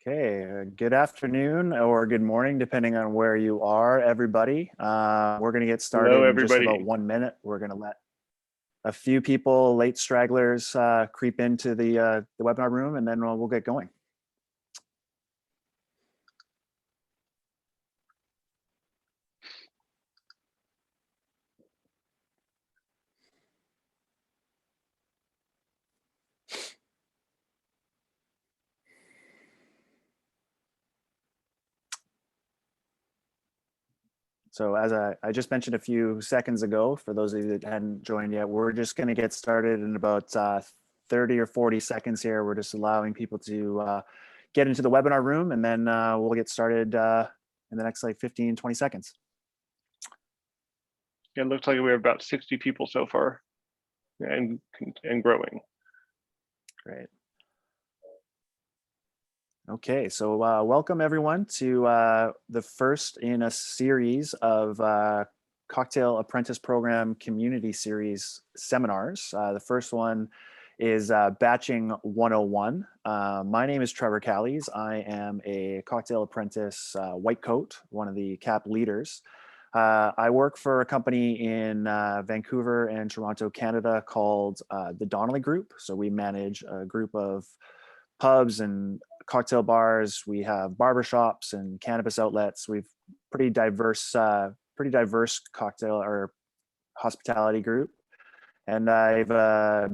Okay, good afternoon or good morning, depending on where you are, everybody. We're going to get started Hello, in just everybody. about 1 minute. We're going to let a few people, late stragglers, creep into the webinar room, and then we'll get going. So as I just mentioned a few seconds ago, for those of you that hadn't joined yet, we're just going to get started in about 30 or 40 seconds here. We're just allowing people to get into the webinar room, and then we'll get started in the next like 15, 20 seconds. It looks like we have about 60 people so far and growing. Great. Okay, so welcome everyone to the first in a series of Cocktail Apprentice Program Community Series seminars. The first one is Batching 101. My name is Trevor Kallies. I am a Cocktail Apprentice white coat, one of the CAP leaders. I work for a company in Vancouver and Toronto, Canada called the Donnelly Group. So we manage a group of pubs and cocktail bars. We have barbershops and cannabis outlets. We've pretty diverse cocktail or hospitality group. And I've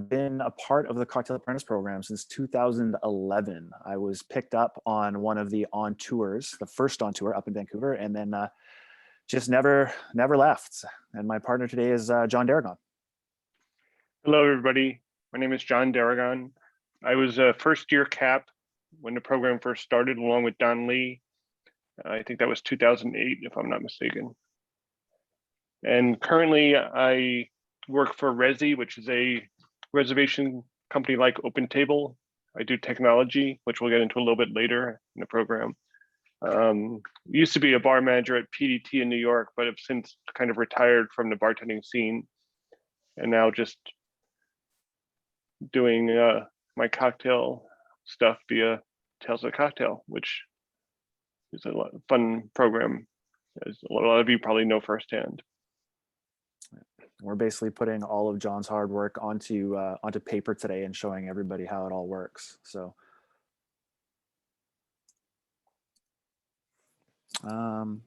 been a part of the Cocktail Apprentice Program since 2011. I was picked up on one of the on tours, the first on tour up in Vancouver, and then just never left. And my partner today is John Deragon. Hello, everybody. My name is John Deragon. I was a first-year CAP when the program first started, along with Don Lee. I think that was 2008, if I'm not mistaken. And currently, I work for Resi, which is a reservation company like OpenTable. I do technology, which we'll get into a little bit later in the program. Used to be a bar manager at PDT in New York, but have since kind of retired from the bartending scene, and now just doing my cocktail stuff via Tales of the Cocktail, which is a fun program, as a lot of you probably know firsthand. We're basically putting all of John's hard work onto paper today and showing everybody how it all works. So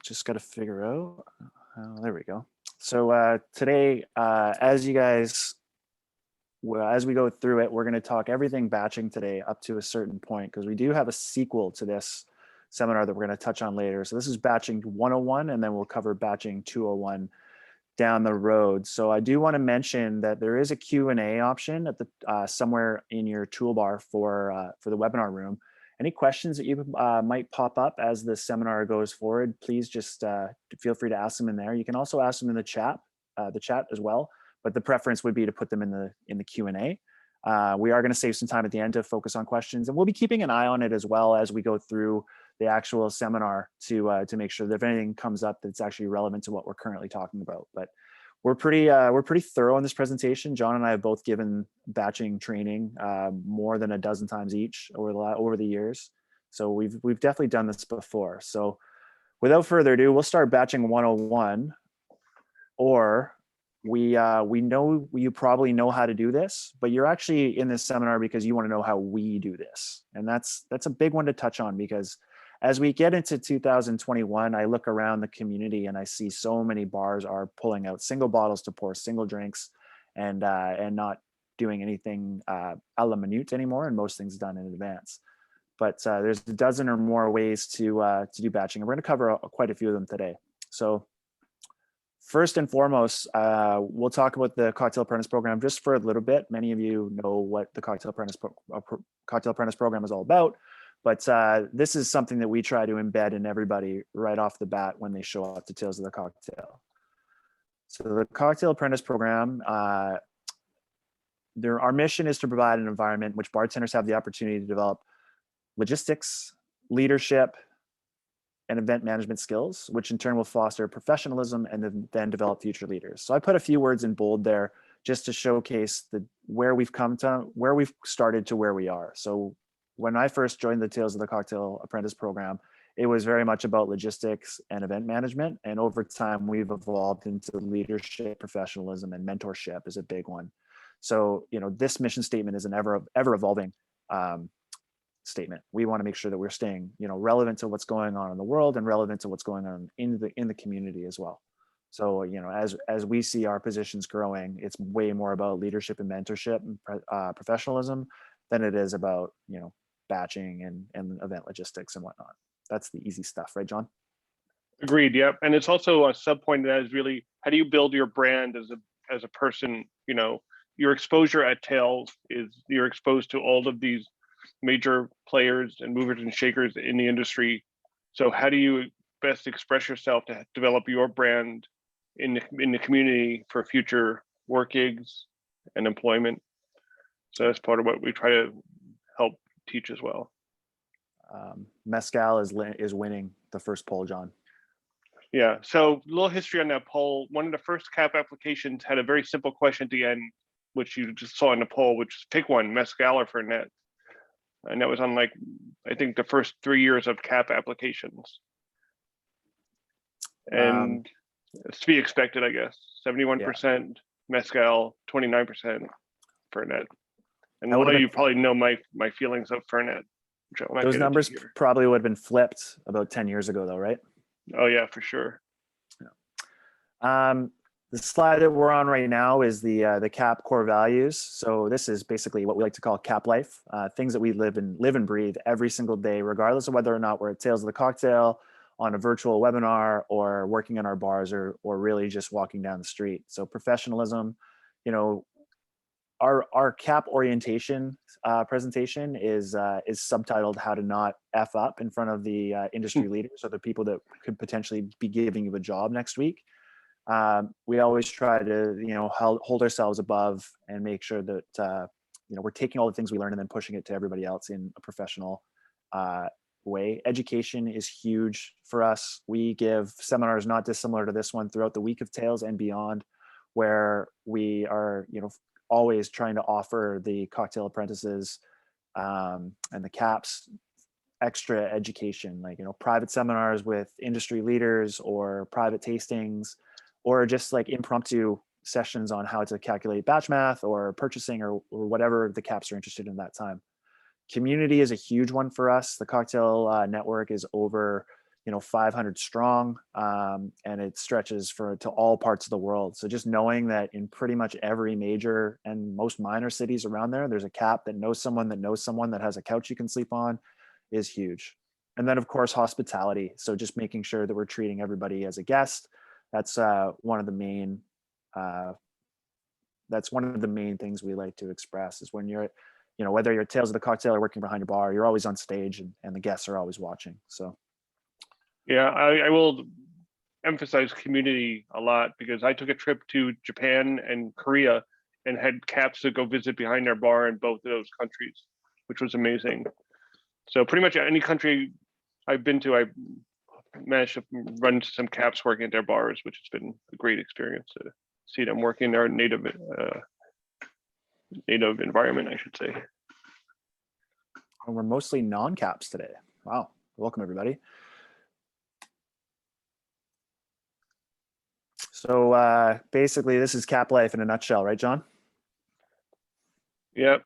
just got to figure out. There we go. So today, as we go through it, we're going to talk everything batching today up to a certain point, because we do have a sequel to this seminar that we're going to touch on later. So this is batching 101, and then we'll cover batching 201 down the road. So I do want to mention that there is a Q&A option at the somewhere in your toolbar for the webinar room. Any questions that you might pop up as the seminar goes forward, please just feel free to ask them in there. You can also ask them in the chat as well, but the preference would be to put them in the Q&A. We are going to save some time at the end to focus on questions, and we'll be keeping an eye on it as well as we go through the actual seminar to make sure that if anything comes up that's actually relevant to what we're currently talking about. But we're pretty thorough in this presentation. John and I have both given batching training more than a dozen times each over the years. So we've definitely done this before. So without further ado, we'll start batching 101, or we know you probably know how to do this, but you're actually in this seminar because you want to know how we do this. And that's a big one to touch on, because as we get into 2021, I look around the community and I see so many bars are pulling out single bottles to pour single drinks and not doing anything a la minute anymore, and most things done in advance. But there's a dozen or more ways to do batching, and we're going to cover quite a few of them today. So first and foremost, we'll talk about the Cocktail Apprentice Program just for a little bit. Many of you know what the Cocktail Apprentice Program is all about, but this is something that we try to embed in everybody right off the bat when they show up to Tales of the Cocktail. So the Cocktail Apprentice Program, our mission is to provide an environment in which bartenders have the opportunity to develop logistics, leadership, and event management skills, which in turn will foster professionalism and then develop future leaders. So I put a few words in bold there just to showcase where we've come to, where we've started to where we are. So when I first joined the Tales of the Cocktail Apprentice Program, it was very much about logistics and event management. And over time, we've evolved into leadership, professionalism, and mentorship is a big one. So, this mission statement is an ever evolving statement. We want to make sure that we're staying, relevant to what's going on in the world and relevant to what's going on in the community as well. So, as we see our positions growing, it's way more about leadership and mentorship and professionalism than it is about, batching and event logistics and whatnot. That's the easy stuff, right, John? Agreed. Yep. And it's also a sub point that is really, how do you build your brand as a person? Your exposure at Tales is you're exposed to all of these major players and movers and shakers in the industry. So how do you best express yourself to develop your brand in the community for future work gigs and employment? So that's part of what we try to help teach as well. Mezcal is winning the first poll, John. Yeah, so a little history on that poll. One of the first CAP applications had a very simple question at the end, which you just saw in the poll, which is pick one, Mezcal or Fernet. And that was on I think the first 3 years of CAP applications. And it's to be expected, I guess. 71% Mezcal, 29% Fernet. And you probably know my feelings of Fernet. Those numbers probably would have been flipped about 10 years ago though, right? Oh yeah, for sure. Yeah. The slide that we're on right now is the CAP core values. So this is basically what we like to call CAP life, things that we live and breathe every single day, regardless of whether or not we're at Tales of the Cocktail, on a virtual webinar, or working in our bars, or really just walking down the street. So professionalism, our CAP orientation presentation is subtitled "How to Not F Up" in front of the industry leaders or the people that could potentially be giving you a job next week. We always try to hold ourselves above and make sure that we're taking all the things we learn and then pushing it to everybody else in a professional way. Education is huge for us. We give seminars not dissimilar to this one throughout the week of Tales and beyond, where we are always trying to offer the cocktail apprentices and the CAPs extra education, like private seminars with industry leaders, or private tastings, or just like impromptu sessions on how to calculate batch math or purchasing, or whatever the CAPs are interested in that time. Community is a huge one for us. The cocktail network is over 500 strong, and it stretches to all parts of the world. So just knowing that in pretty much every major and most minor cities around there's a CAP that knows someone that has a couch you can sleep on is huge. And then of course, hospitality. So just making sure that we're treating everybody as a guest. That's one of the main things we like to express, is when you're at, whether you're at Tales of the Cocktail or working behind your bar, you're always on stage and the guests are always watching. So yeah, I will emphasize community a lot, because I took a trip to Japan and Korea and had CAPs to go visit behind their bar in both of those countries, which was amazing. So pretty much any country I've been to, I managed to run into some CAPs working at their bars, which has been a great experience to see them working in their native environment, I should say. And we're mostly non-CAPs today. Wow, welcome everybody. So basically, this is CAP life in a nutshell, right, John? Yep.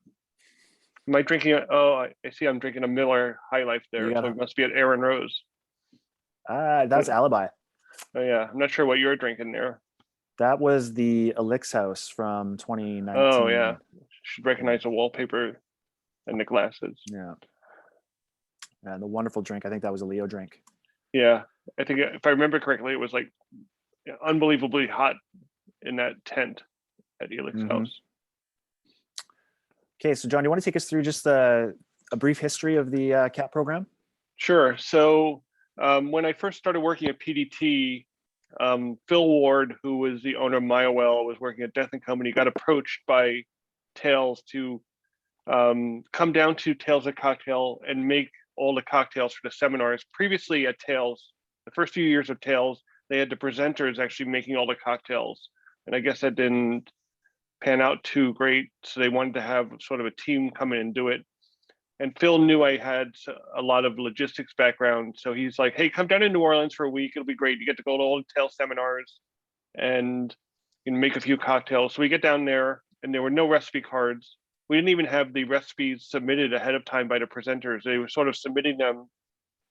Am I drinking? I see. I'm drinking a Miller High Life there, so it must be at Aaron Rose. That's Alibi. Oh yeah, I'm not sure what you're drinking there. That was the Elix House from 2019. Oh yeah, should recognize the wallpaper and the glasses. Yeah. And the wonderful drink. I think that was a Leo drink. Yeah, I think if I remember correctly, it was like unbelievably hot in that tent at the Elix House. Okay, so John, do you want to take us through just a brief history of the CAP program? Sure. So when I first started working at PDT, Phil Ward, who was the owner of Myowell, was working at Death and Company, got approached by Tales to come down to Tales of Cocktail and make all the cocktails for the seminars. Previously at Tales, the first few years of Tales, they had the presenters actually making all the cocktails. And I guess that didn't pan out too great. So they wanted to have sort of a team come in and do it. And Phil knew I had a lot of logistics background. So he's like, hey, come down to New Orleans for a week. It'll be great. You get to go to all the tail seminars and you can make a few cocktails. So we get down there and there were no recipe cards. We didn't even have the recipes submitted ahead of time by the presenters. They were sort of submitting them,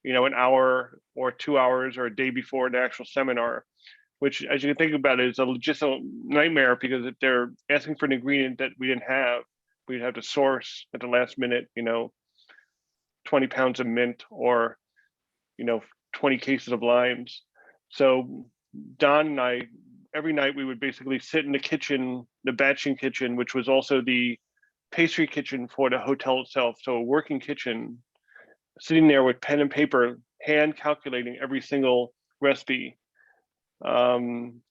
an hour or 2 hours or a day before the actual seminar, which, as you can think about it, is a logistical nightmare, because if they're asking for an ingredient that we didn't have, we'd have to source at the last minute, 20 pounds of mint or, 20 cases of limes. So Don and I, every night we would basically sit in the kitchen, the batching kitchen, which was also the pastry kitchen for the hotel itself. So a working kitchen, sitting there with pen and paper, hand calculating every single recipe. And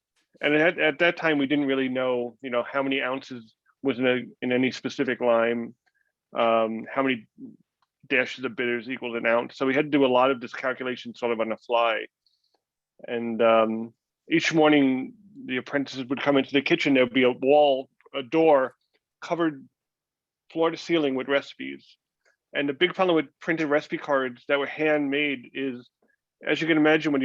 at that time, we didn't really know, how many ounces was in any specific lime, how many dashes of bitters equaled an ounce. So we had to do a lot of this calculation sort of on the fly. And each morning, the apprentices would come into the kitchen. There'd be a door covered floor to ceiling with recipes. And the big problem with printed recipe cards that were handmade is, as you can imagine, when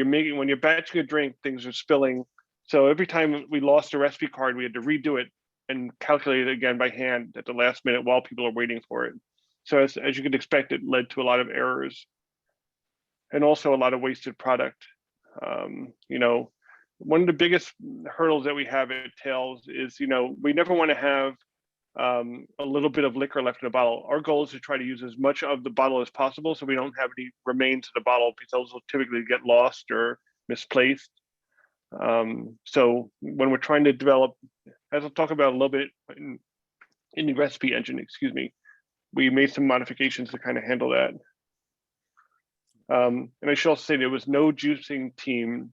you're batching a drink, things are spilling. So every time we lost a recipe card, we had to redo it and calculate it again by hand at the last minute while people are waiting for it. So as you could expect, it led to a lot of errors and also a lot of wasted product. One of the biggest hurdles that we have at Tales is, we never want to have a little bit of liquor left in the bottle. Our goal is to try to use as much of the bottle as possible, so we don't have any remains of the bottle, because those will typically get lost or misplaced. So when we're trying to develop, as I'll talk about a little bit in the recipe engine, we made some modifications to kind of handle that. And I should also say there was no juicing team.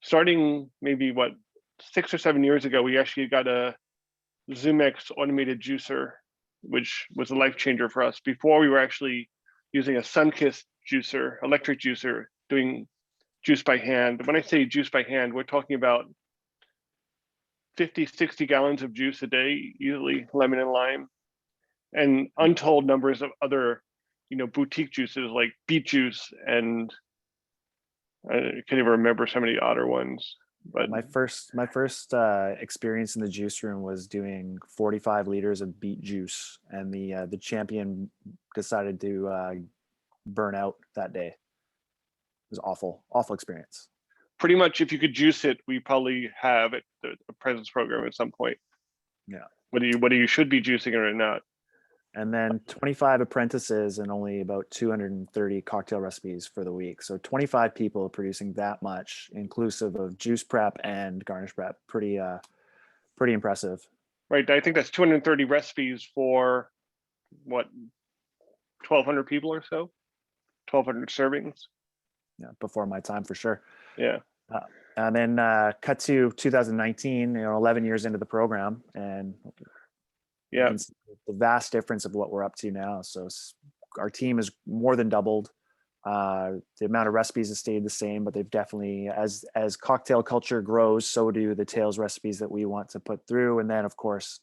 Starting maybe 6 or 7 years ago, we actually got a Zumex automated juicer, which was a life changer for us. Before, we were actually using a Sunkist juicer, electric juicer, doing juice by hand. When I say juice by hand, we're talking about 50, 60 gallons of juice a day, easily, lemon and lime, and untold numbers of other, boutique juices like beet juice, and I can't even remember so many other ones. But my first experience in the juice room was doing 45 liters of beet juice, and the champion decided to burn out that day. It was awful experience. Pretty much, if you could juice it, we probably have at the Apprentice Program at some point. Yeah. Whether you should be juicing it or not. And then 25 apprentices and only about 230 cocktail recipes for the week. So 25 people producing that much, inclusive of juice prep and garnish prep. Pretty impressive. Right. I think that's 230 recipes for 1,200 people or so, 1,200 servings. Yeah, before my time for sure. Yeah. And then cut to 2019, 11 years into the program, and yeah, the vast difference of what we're up to now. So our team has more than doubled. The amount of recipes has stayed the same, but they've definitely, as cocktail culture grows, so do the Tales recipes that we want to put through. And then, of course,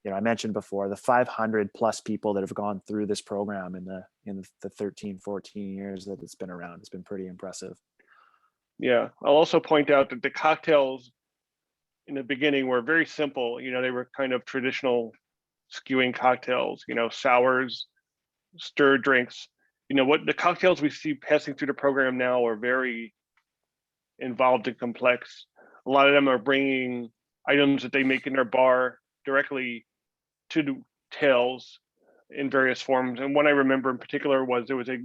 I mentioned before the 500 plus people that have gone through this program in the 13, 14 years that it's been around. It's been pretty impressive. Yeah, I'll also point out that the cocktails in the beginning were very simple. They were kind of traditional skewing cocktails, sours, stirred drinks. What the cocktails we see passing through the program now are very involved and complex. A lot of them are bringing items that they make in their bar directly to the Tales in various forms. And one I remember in particular was there was a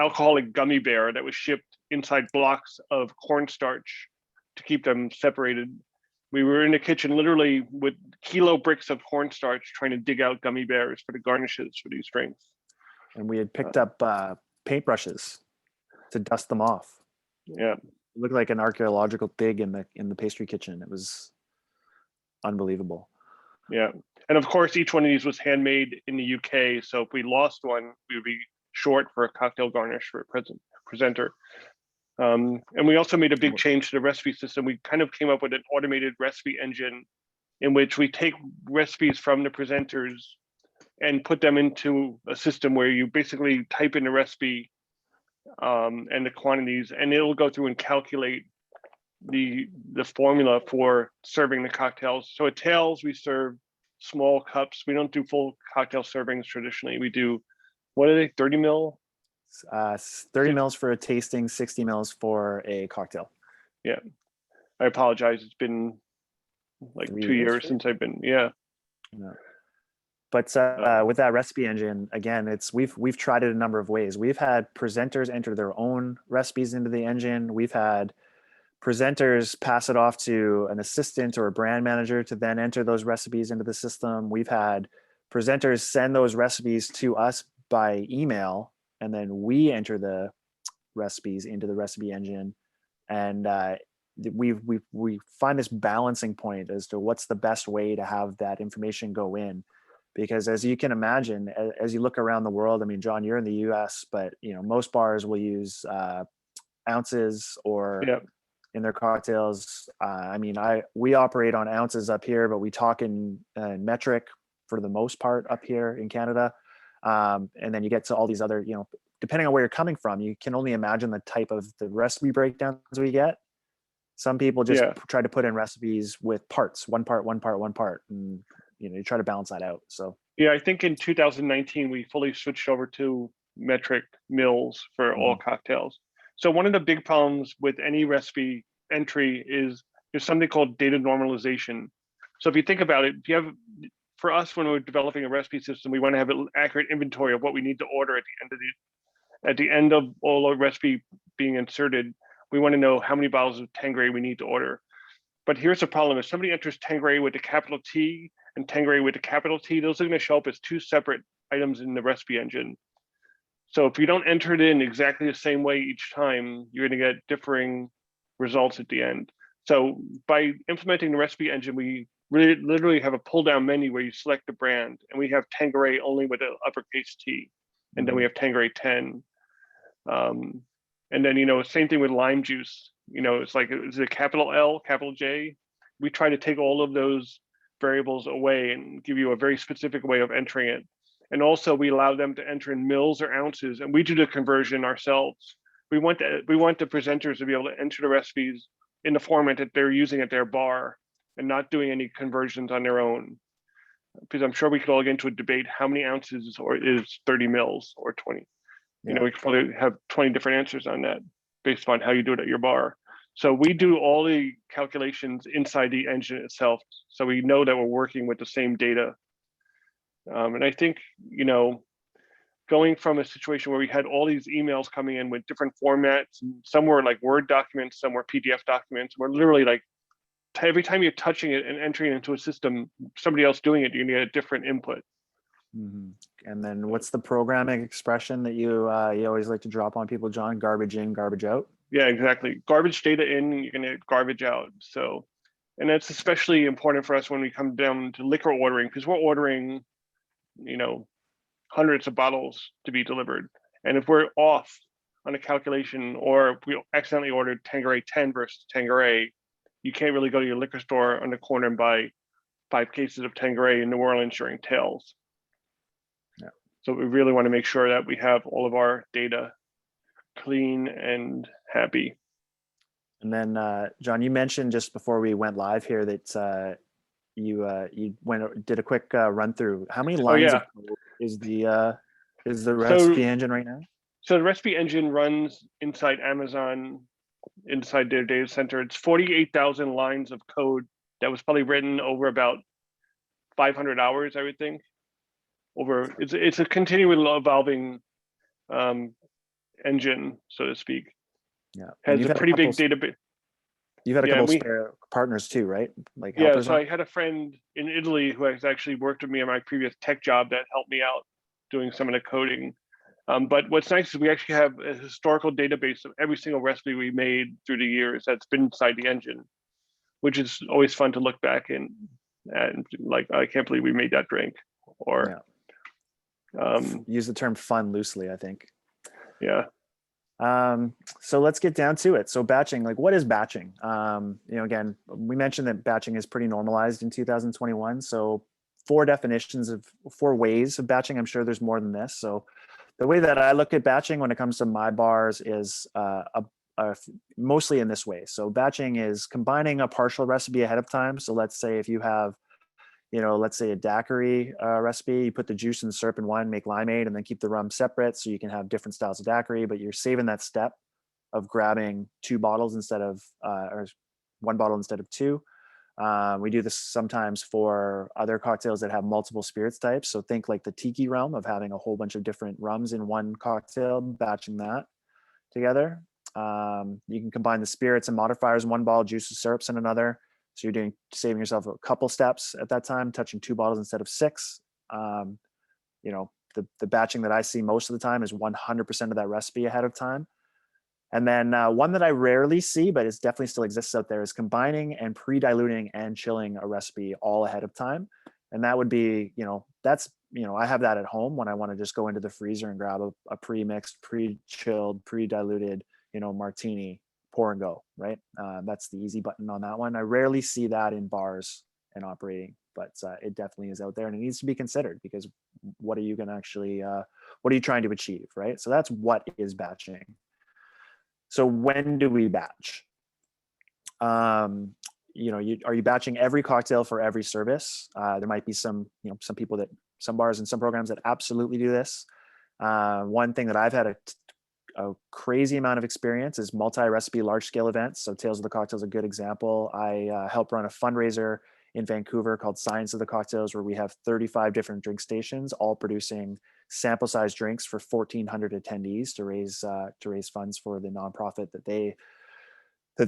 alcoholic gummy bear that was shipped inside blocks of cornstarch to keep them separated. We were in the kitchen literally with kilo bricks of cornstarch trying to dig out gummy bears for the garnishes for these drinks. And we had picked up paintbrushes to dust them off. Yeah. It looked like an archaeological dig in the pastry kitchen. It was unbelievable. Yeah. And of course, each one of these was handmade in the UK. So if we lost one, we would be short for a cocktail garnish for a presenter. And we also made a big change to the recipe system. We kind of came up with an automated recipe engine in which we take recipes from the presenters, and put them into a system where you basically type in the recipe and the quantities, and it'll go through and calculate the formula for serving the cocktails. So at Tails, we serve small cups. We don't do full cocktail servings traditionally. We do, what are they, 30 mil? 30 mils for a tasting, 60 mils for a cocktail. Yeah, I apologize. It's been like 2 years since I've been, yeah. But with that recipe engine, again, we've tried it a number of ways. We've had presenters enter their own recipes into the engine. We've had presenters pass it off to an assistant or a brand manager to then enter those recipes into the system. We've had presenters send those recipes to us by email, and then we enter the recipes into the recipe engine. And we find this balancing point as to what's the best way to have that information go in. Because as you can imagine, as you look around the world, I mean, John, you're in the US, but most bars will use ounces or in their cocktails. I mean, we operate on ounces up here, but we talk in metric for the most part up here in Canada. And then you get to all these other, depending on where you're coming from, you can only imagine the type of the recipe breakdowns we get. Some people just try to put in recipes with parts, one part, and you try to balance that out. So yeah, I think in 2019 we fully switched over to metric mils for all cocktails. So one of the big problems with any recipe entry is there's something called data normalization. So if you think about it, for us, when we're developing a recipe system, we want to have an accurate inventory of what we need to order at the end of all our recipe being inserted. We want to know how many bottles of Tanqueray we need to order. But here's the problem: if somebody enters Tanqueray with a capital T and Tanqueray with a capital T, those are going to show up as two separate items in the recipe engine. So if you don't enter it in exactly the same way each time, you're going to get differing results at the end. So by implementing the recipe engine, we really literally have a pull-down menu where you select the brand, and we have Tanqueray only with an uppercase T, and then we have Tanqueray 10. And then, same thing with lime juice. It's like, is it capital L, capital J? We try to take all of those variables away and give you a very specific way of entering it. And also we allow them to enter in mils or ounces, and we do the conversion ourselves. We want the presenters to be able to enter the recipes in the format that they're using at their bar and not doing any conversions on their own. Because I'm sure we could all get into a debate how many ounces is 30 mils or 20. We could probably have 20 different answers on that based on how you do it at your bar. So we do all the calculations inside the engine itself, so we know that we're working with the same data. And I think, going from a situation where we had all these emails coming in with different formats, and some were like Word documents, some were PDF documents, we're literally like, every time you're touching it and entering it into a system, somebody else doing it, you're gonna get a different input. And then what's the programming expression that you always like to drop on people, John? Garbage in, garbage out? Yeah, exactly. Garbage data in, you're gonna get garbage out. So, and that's especially important for us when we come down to liquor ordering, because we're ordering, hundreds of bottles to be delivered. And if we're off on a calculation, or if we accidentally ordered Tanqueray 10 versus Tanqueray, you can't really go to your liquor store on the corner and buy 5 cases of Tanqueray in New Orleans during Tails. Yeah. So we really want to make sure that we have all of our data clean and happy. And then, John, you mentioned just before we went live here that you did a quick run through. How many lines of code is the recipe engine right now? So the recipe engine runs inside Amazon, inside their data center. It's 48,000 lines of code that was probably written over about 500 hours, I would think. It's a continually evolving engine, so to speak. Yeah, has a pretty big database. You've had a couple spare partners too, right? Like helpers. So I had a friend in Italy who has actually worked with me on my previous tech job that helped me out doing some of the coding. But what's nice is we actually have a historical database of every single recipe we made through the years that's been inside the engine, which is always fun to look back and like, I can't believe we made that drink. Or use the term fun loosely, I think. Yeah. So let's get down to it. So batching, like, what is batching? Again, we mentioned that batching is pretty normalized in 2021. So four ways of batching. I'm sure there's more than this. So the way that I look at batching when it comes to my bars is mostly in this way. So batching is combining a partial recipe ahead of time. So let's say if you have, let's say a daiquiri recipe, you put the juice and the syrup in one, make limeade, and then keep the rum separate so you can have different styles of daiquiri, but you're saving that step of grabbing two bottles instead of, or one bottle instead of two. We do this sometimes for other cocktails that have multiple spirits types. So think like the tiki realm of having a whole bunch of different rums in one cocktail, batching that together. You can combine the spirits and modifiers in one bottle, juices, syrups in another. So you're saving yourself a couple steps at that time, touching two bottles instead of six. The batching that I see most of the time is 100% of that recipe ahead of time. And then one that I rarely see, but it definitely still exists out there, is combining and pre-diluting and chilling a recipe all ahead of time. And that would be, I have that at home when I want to just go into the freezer and grab a pre-mixed, pre-chilled, pre-diluted, martini, pour and go, right? That's the easy button on that one. I rarely see that in bars and operating, but it definitely is out there, and it needs to be considered, because what are you going to actually, what are you trying to achieve, right? So that's what is batching. So when do we batch? Are you batching every cocktail for every service? There might be some bars and some programs that absolutely do this. One thing that I've had a crazy amount of experience is multi-recipe large-scale events. So Tales of the Cocktail is a good example. I help run a fundraiser in Vancouver called Science of the Cocktails, where we have 35 different drink stations, all producing sample-sized drinks for 1,400 attendees to raise funds for the nonprofit that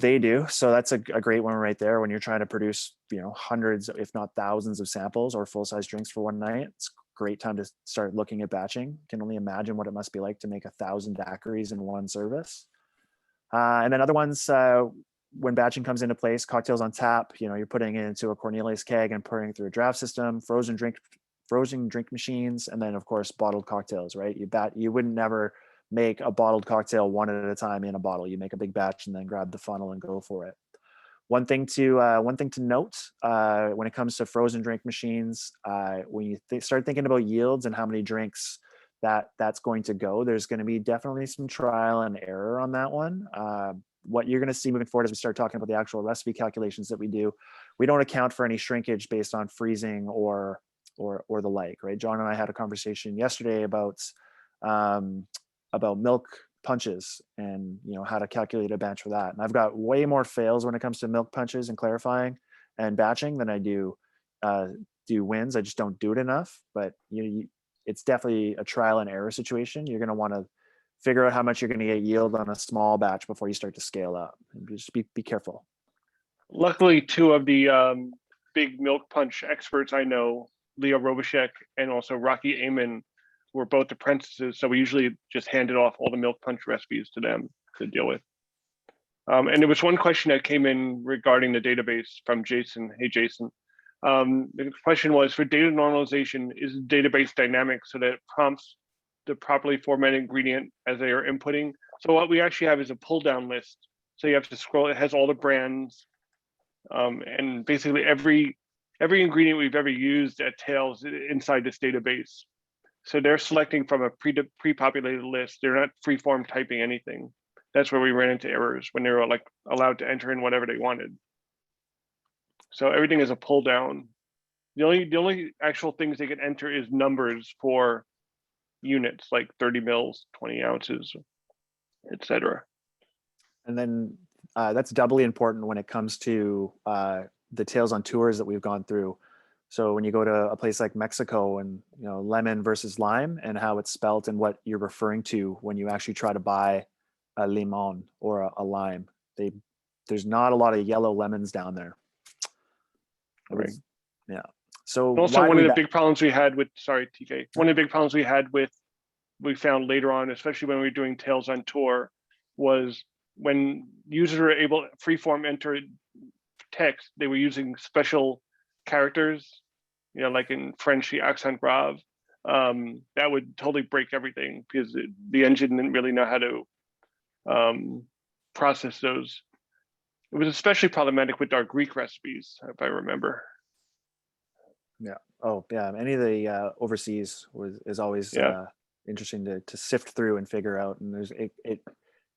they do. So that's a great one right there. When you're trying to produce, hundreds, if not thousands of samples or full-size drinks for one night, it's a great time to start looking at batching. Can only imagine what it must be like to make 1,000 daiquiris in one service. And then other ones, when batching comes into place, cocktails on tap, you're putting it into a Cornelius keg and pouring it through a draft system, frozen drink machines, and then of course bottled cocktails, right? You wouldn't never make a bottled cocktail one at a time in a bottle. You make a big batch and then grab the funnel and go for it. One thing to note when it comes to frozen drink machines, when you start thinking about yields and how many drinks that's going to go, there's going to be definitely some trial and error on that one. What you're going to see moving forward as we start talking about the actual recipe calculations that we do, we don't account for any shrinkage based on freezing or the like, right? John and I had a conversation yesterday about milk punches and how to calculate a batch for that. And I've got way more fails when it comes to milk punches and clarifying and batching than I do wins. I just don't do it enough. But it's definitely a trial and error situation. You're going to want to figure out how much you're going to get yield on a small batch before you start to scale up. And just be careful. Luckily, two of the big milk punch experts I know, Leo Robichek and also Rocky Amon, were both apprentices. So we usually just handed off all the milk punch recipes to them to deal with. And there was one question that came in regarding the database from Jason. Hey, Jason. The question was, for data normalization, is the database dynamic so that it prompts the properly formatted ingredient as they are inputting? So what we actually have is a pull down list. So you have to scroll, it has all the brands, and basically every ingredient we've ever used at Tales inside this database. So they're selecting from a pre-populated list. They're not free-form typing anything. That's where we ran into errors, when they were like allowed to enter in whatever they wanted. So everything is a pull down. The only actual things they can enter is numbers for units, like 30 mils, 20 ounces, etc. And then that's doubly important when it comes to the Tales on Tours that we've gone through. So when you go to a place like Mexico and lemon versus lime and how it's spelt and what you're referring to when you actually try to buy a limon or a lime, there's not a lot of yellow lemons down there. Right. Yeah. So also one of the big problems we had with, sorry, TK, one of the big problems we found later on, especially when we were doing Tales on Tour, was when users were able to freeform enter text, they were using special characters, like in French, the accent grave. That would totally break everything because the engine didn't really know how to process those. It was especially problematic with our Greek recipes, if I remember. Yeah. Oh yeah, any of the overseas is always Yeah. interesting to sift through and figure out. And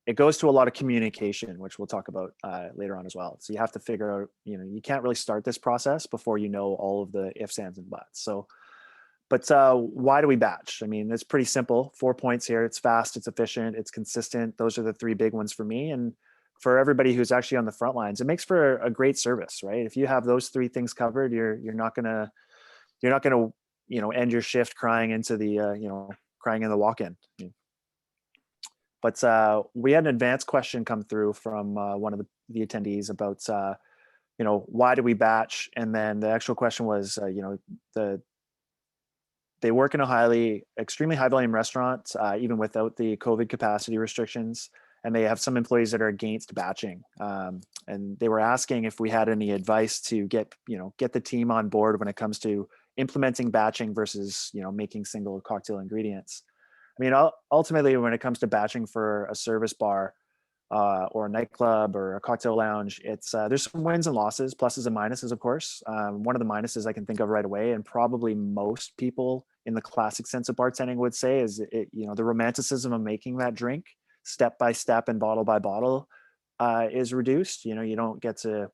it goes to a lot of communication, which we'll talk about later on as well. So you have to figure out, you can't really start this process before you know all of the ifs, ands, and buts. So, but why do we batch? I mean, it's pretty simple. 4 points here. It's fast, it's efficient, it's consistent. Those are the three big ones for me. And for everybody who's actually on the front lines, it makes for a great service, right? If you have those three things covered, you're not gonna end your shift crying into the crying in the walk-in. But we had an advanced question come through from one of the attendees about why do we batch, and then the actual question was they work in a extremely high volume restaurant, even without the COVID capacity restrictions, and they have some employees that are against batching. And they were asking if we had any advice to get the team on board when it comes to implementing batching versus making single cocktail ingredients. I mean, ultimately, when it comes to batching for a service bar or a nightclub or a cocktail lounge, it's there's some wins and losses, pluses and minuses, of course. One of the minuses I can think of right away, and probably most people in the classic sense of bartending would say, is the romanticism of making that drink step by step and bottle by bottle is reduced. You don't get to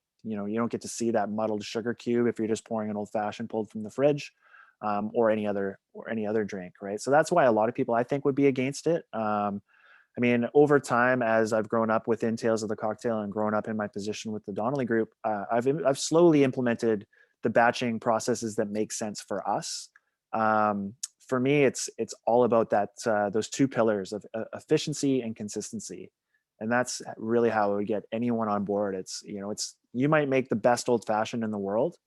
see that muddled sugar cube if you're just pouring an old fashioned pulled from the fridge. Or any other drink, right? So that's why a lot of people, I think, would be against it. I mean, over time, as I've grown up within Tales of the Cocktail and grown up in my position with the Donnelly Group, I've slowly implemented the batching processes that make sense for us. For me, it's all about that those two pillars of efficiency and consistency, and that's really how I would get anyone on board. It's you might make the best old fashioned in the world,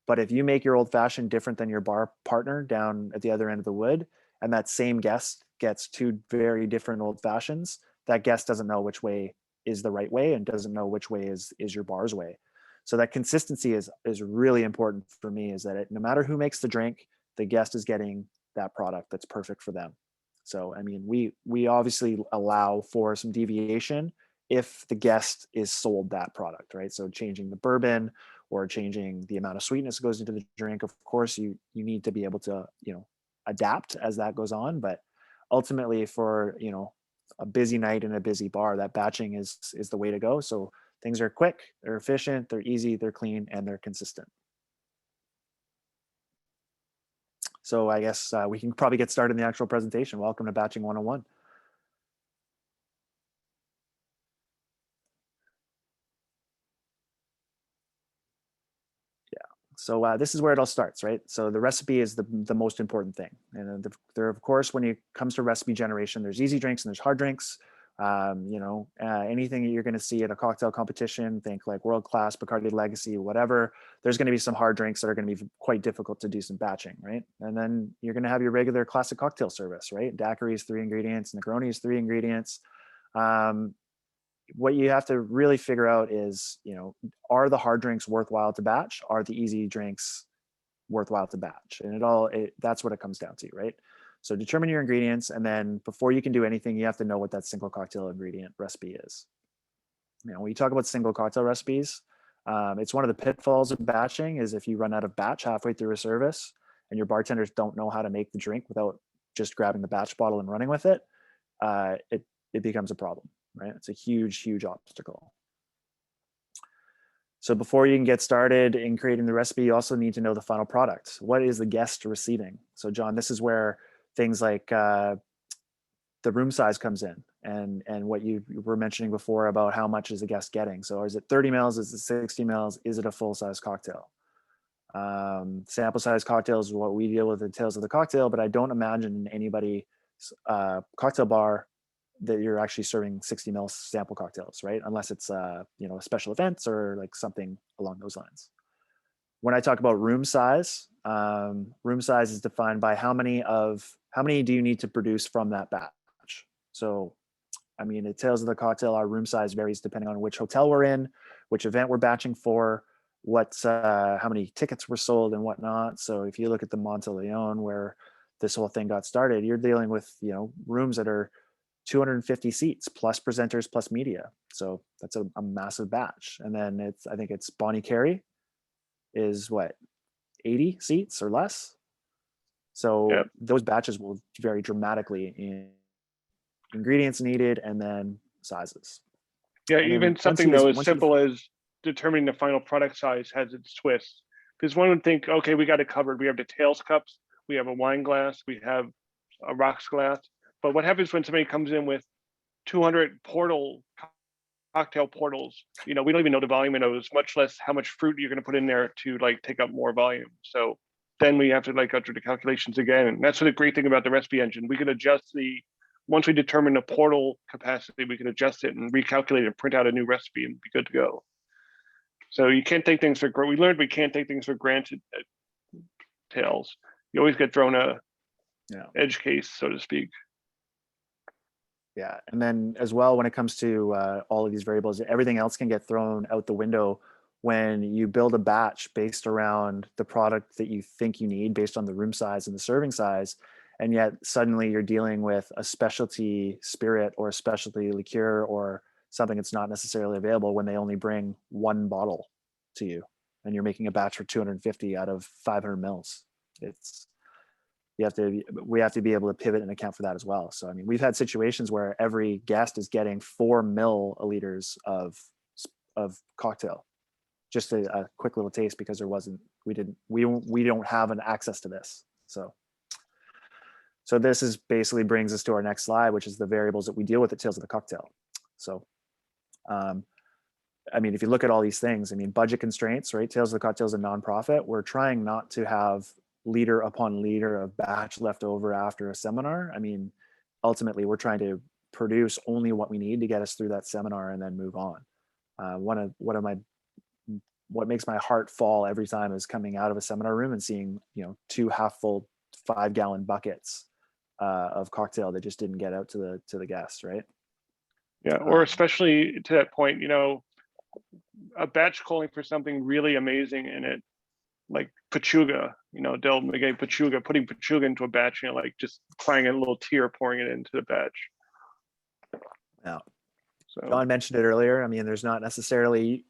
but if you make your old fashioned different than your bar partner down at the other end of the wood, and that same guest gets two very different old fashions, that guest doesn't know which way is the right way and doesn't know which way is your bar's way. So that consistency is really important for me, is that no matter who makes the drink, the guest is getting that product that's perfect for them. So, I mean, we obviously allow for some deviation if the guest is sold that product, right? So changing the bourbon or changing the amount of sweetness that goes into the drink, of course, you need to be able to adapt as that goes on. But ultimately, for a busy night in a busy bar, that batching is the way to go. So things are quick, they're efficient, they're easy, they're clean, and they're consistent. So I guess we can probably get started in the actual presentation. Welcome to Batching 101. So this is where it all starts, right? So the recipe is the most important thing. And there, of course, when it comes to recipe generation, there's easy drinks and there's hard drinks. Anything that you're going to see at a cocktail competition, think like World Class, Bacardi Legacy, whatever, there's going to be some hard drinks that are going to be quite difficult to do some batching, right? And then you're going to have your regular classic cocktail service, right? Daiquiri is 3 ingredients, Negroni is 3 ingredients. What you have to really figure out is, are the hard drinks worthwhile to batch? Are the easy drinks worthwhile to batch? And that's what it comes down to, right? So determine your ingredients, and then before you can do anything, you have to know what that single cocktail ingredient recipe is. When you talk about single cocktail recipes, it's one of the pitfalls of batching is if you run out of batch halfway through a service and your bartenders don't know how to make the drink without just grabbing the batch bottle and running with it, it becomes a problem. Right? It's a huge obstacle. So before you can get started in creating the recipe, you also need to know the final product. What is the guest receiving? So John, this is where things like the room size comes in, and what you were mentioning before about how much is the guest getting. So is it 30 mils? Is it 60 mils? Is it a full size cocktail? Sample size cocktails is what we deal with in Tales of the Cocktail, but I don't imagine anybody's cocktail bar that you're actually serving 60 ml sample cocktails, right? Unless it's special events or like something along those lines. When I talk about room size is defined by how many do you need to produce from that batch. So, I mean, at Tales of the Cocktail, our room size varies depending on which hotel we're in, which event we're batching for, how many tickets were sold and whatnot. So if you look at the Monteleone, where this whole thing got started, you're dealing with rooms that are 250 seats plus presenters plus media. So that's a massive batch. And then I think it's Bonnie Carey is what, 80 seats or less. So Yep. those batches will vary dramatically in ingredients needed and then sizes. Yeah, And then even something though as simple as determining the final product size has its twists. Because one would think, okay, we got it covered. We have the tails cups, we have a wine glass, we have a rocks glass. But what happens when somebody comes in with 200 cocktail portals? You know, we don't even know the volume of those, much less how much fruit you're going to put in there to like take up more volume. So then we have to like go through the calculations again. And that's the great thing about the recipe engine. We can adjust once we determine the portal capacity, we can adjust it and recalculate and print out a new recipe and be good to go. So you can't take things for granted. We learned we can't take things for granted at Tails. You always get thrown a edge case, so to speak. Yeah, and then as well, when it comes to all of these variables, everything else can get thrown out the window when you build a batch based around the product that you think you need based on the room size and the serving size. And yet suddenly you're dealing with a specialty spirit or a specialty liqueur or something that's not necessarily available when they only bring one bottle to you and you're making a batch for 250 out of 500 mils. We have to be able to pivot and account for that as well. So, I mean, we've had situations where every guest is getting 4 milliliters of cocktail, just a quick little taste because we don't have an access to this. So this is basically brings us to our next slide, which is the variables that we deal with at Tales of the Cocktail. So, I mean, if you look at all these things, I mean, budget constraints, right? Tales of the Cocktail is a nonprofit. We're trying not to have liter upon liter of batch left over after a seminar. I mean, ultimately, we're trying to produce only what we need to get us through that seminar and then move on. What makes my heart fall every time is coming out of a seminar room and seeing, 2 half-full 5-gallon buckets of cocktail that just didn't get out to the guests, right? Yeah, or especially to that point, a batch calling for something really amazing in it, like Pachuga, Del Miguel Pachuga, putting Pachuga into a batch, like just crying a little tear, pouring it into the batch. Yeah. So John mentioned it earlier. I mean, it's not necessarily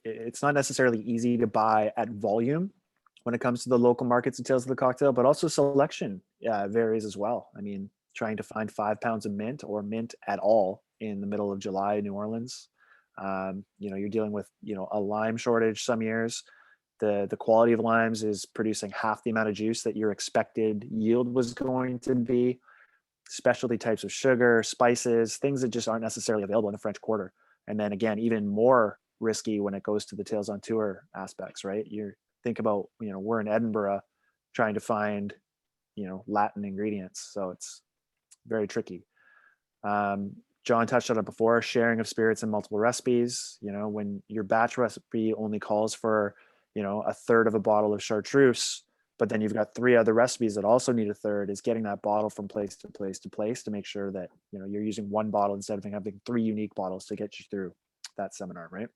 easy to buy at volume when it comes to the local markets and Tales of the Cocktail, but also selection varies as well. I mean, trying to find 5 pounds of mint or mint at all in the middle of July in New Orleans. You're dealing with, a lime shortage some years. The quality of limes is producing half the amount of juice that your expected yield was going to be. Specialty types of sugar, spices, things that just aren't necessarily available in the French Quarter. And then again, even more risky when it goes to the Tales on Tour aspects, right? You think about, we're in Edinburgh trying to find, Latin ingredients. So it's very tricky. John touched on it before, sharing of spirits in multiple recipes. When your batch recipe only calls for, a third of a bottle of chartreuse, but then you've got 3 other recipes that also need a third, is getting that bottle from place to place to place to make sure that, you're using 1 bottle instead of having 3 unique bottles to get you through that seminar, right?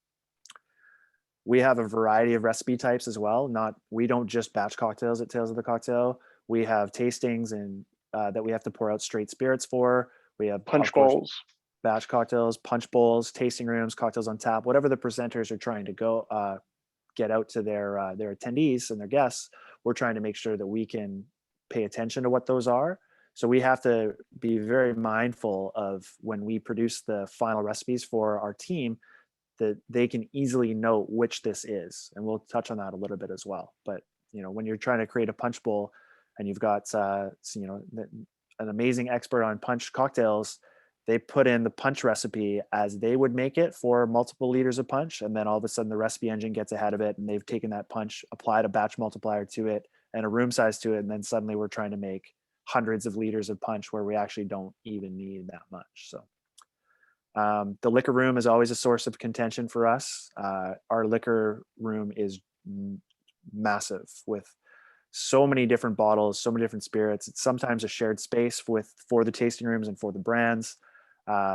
We have a variety of recipe types as well. We don't just batch cocktails at Tales of the Cocktail. We have tastings and that we have to pour out straight spirits for. We have punch bowls, batch cocktails, punch bowls, tasting rooms, cocktails on tap, whatever the presenters are trying to go get out to their attendees and their guests. We're trying to make sure that we can pay attention to what those are. So we have to be very mindful of when we produce the final recipes for our team that they can easily know which this is. And we'll touch on that a little bit as well. But, when you're trying to create a punch bowl and you've got, an amazing expert on punch cocktails, they put in the punch recipe as they would make it for multiple liters of punch. And then all of a sudden the recipe engine gets ahead of it and they've taken that punch, applied a batch multiplier to it and a room size to it. And then suddenly we're trying to make hundreds of liters of punch where we actually don't even need that much. So the liquor room is always a source of contention for us. Our liquor room is massive with so many different bottles, so many different spirits. It's sometimes a shared space for the tasting rooms and for the brands.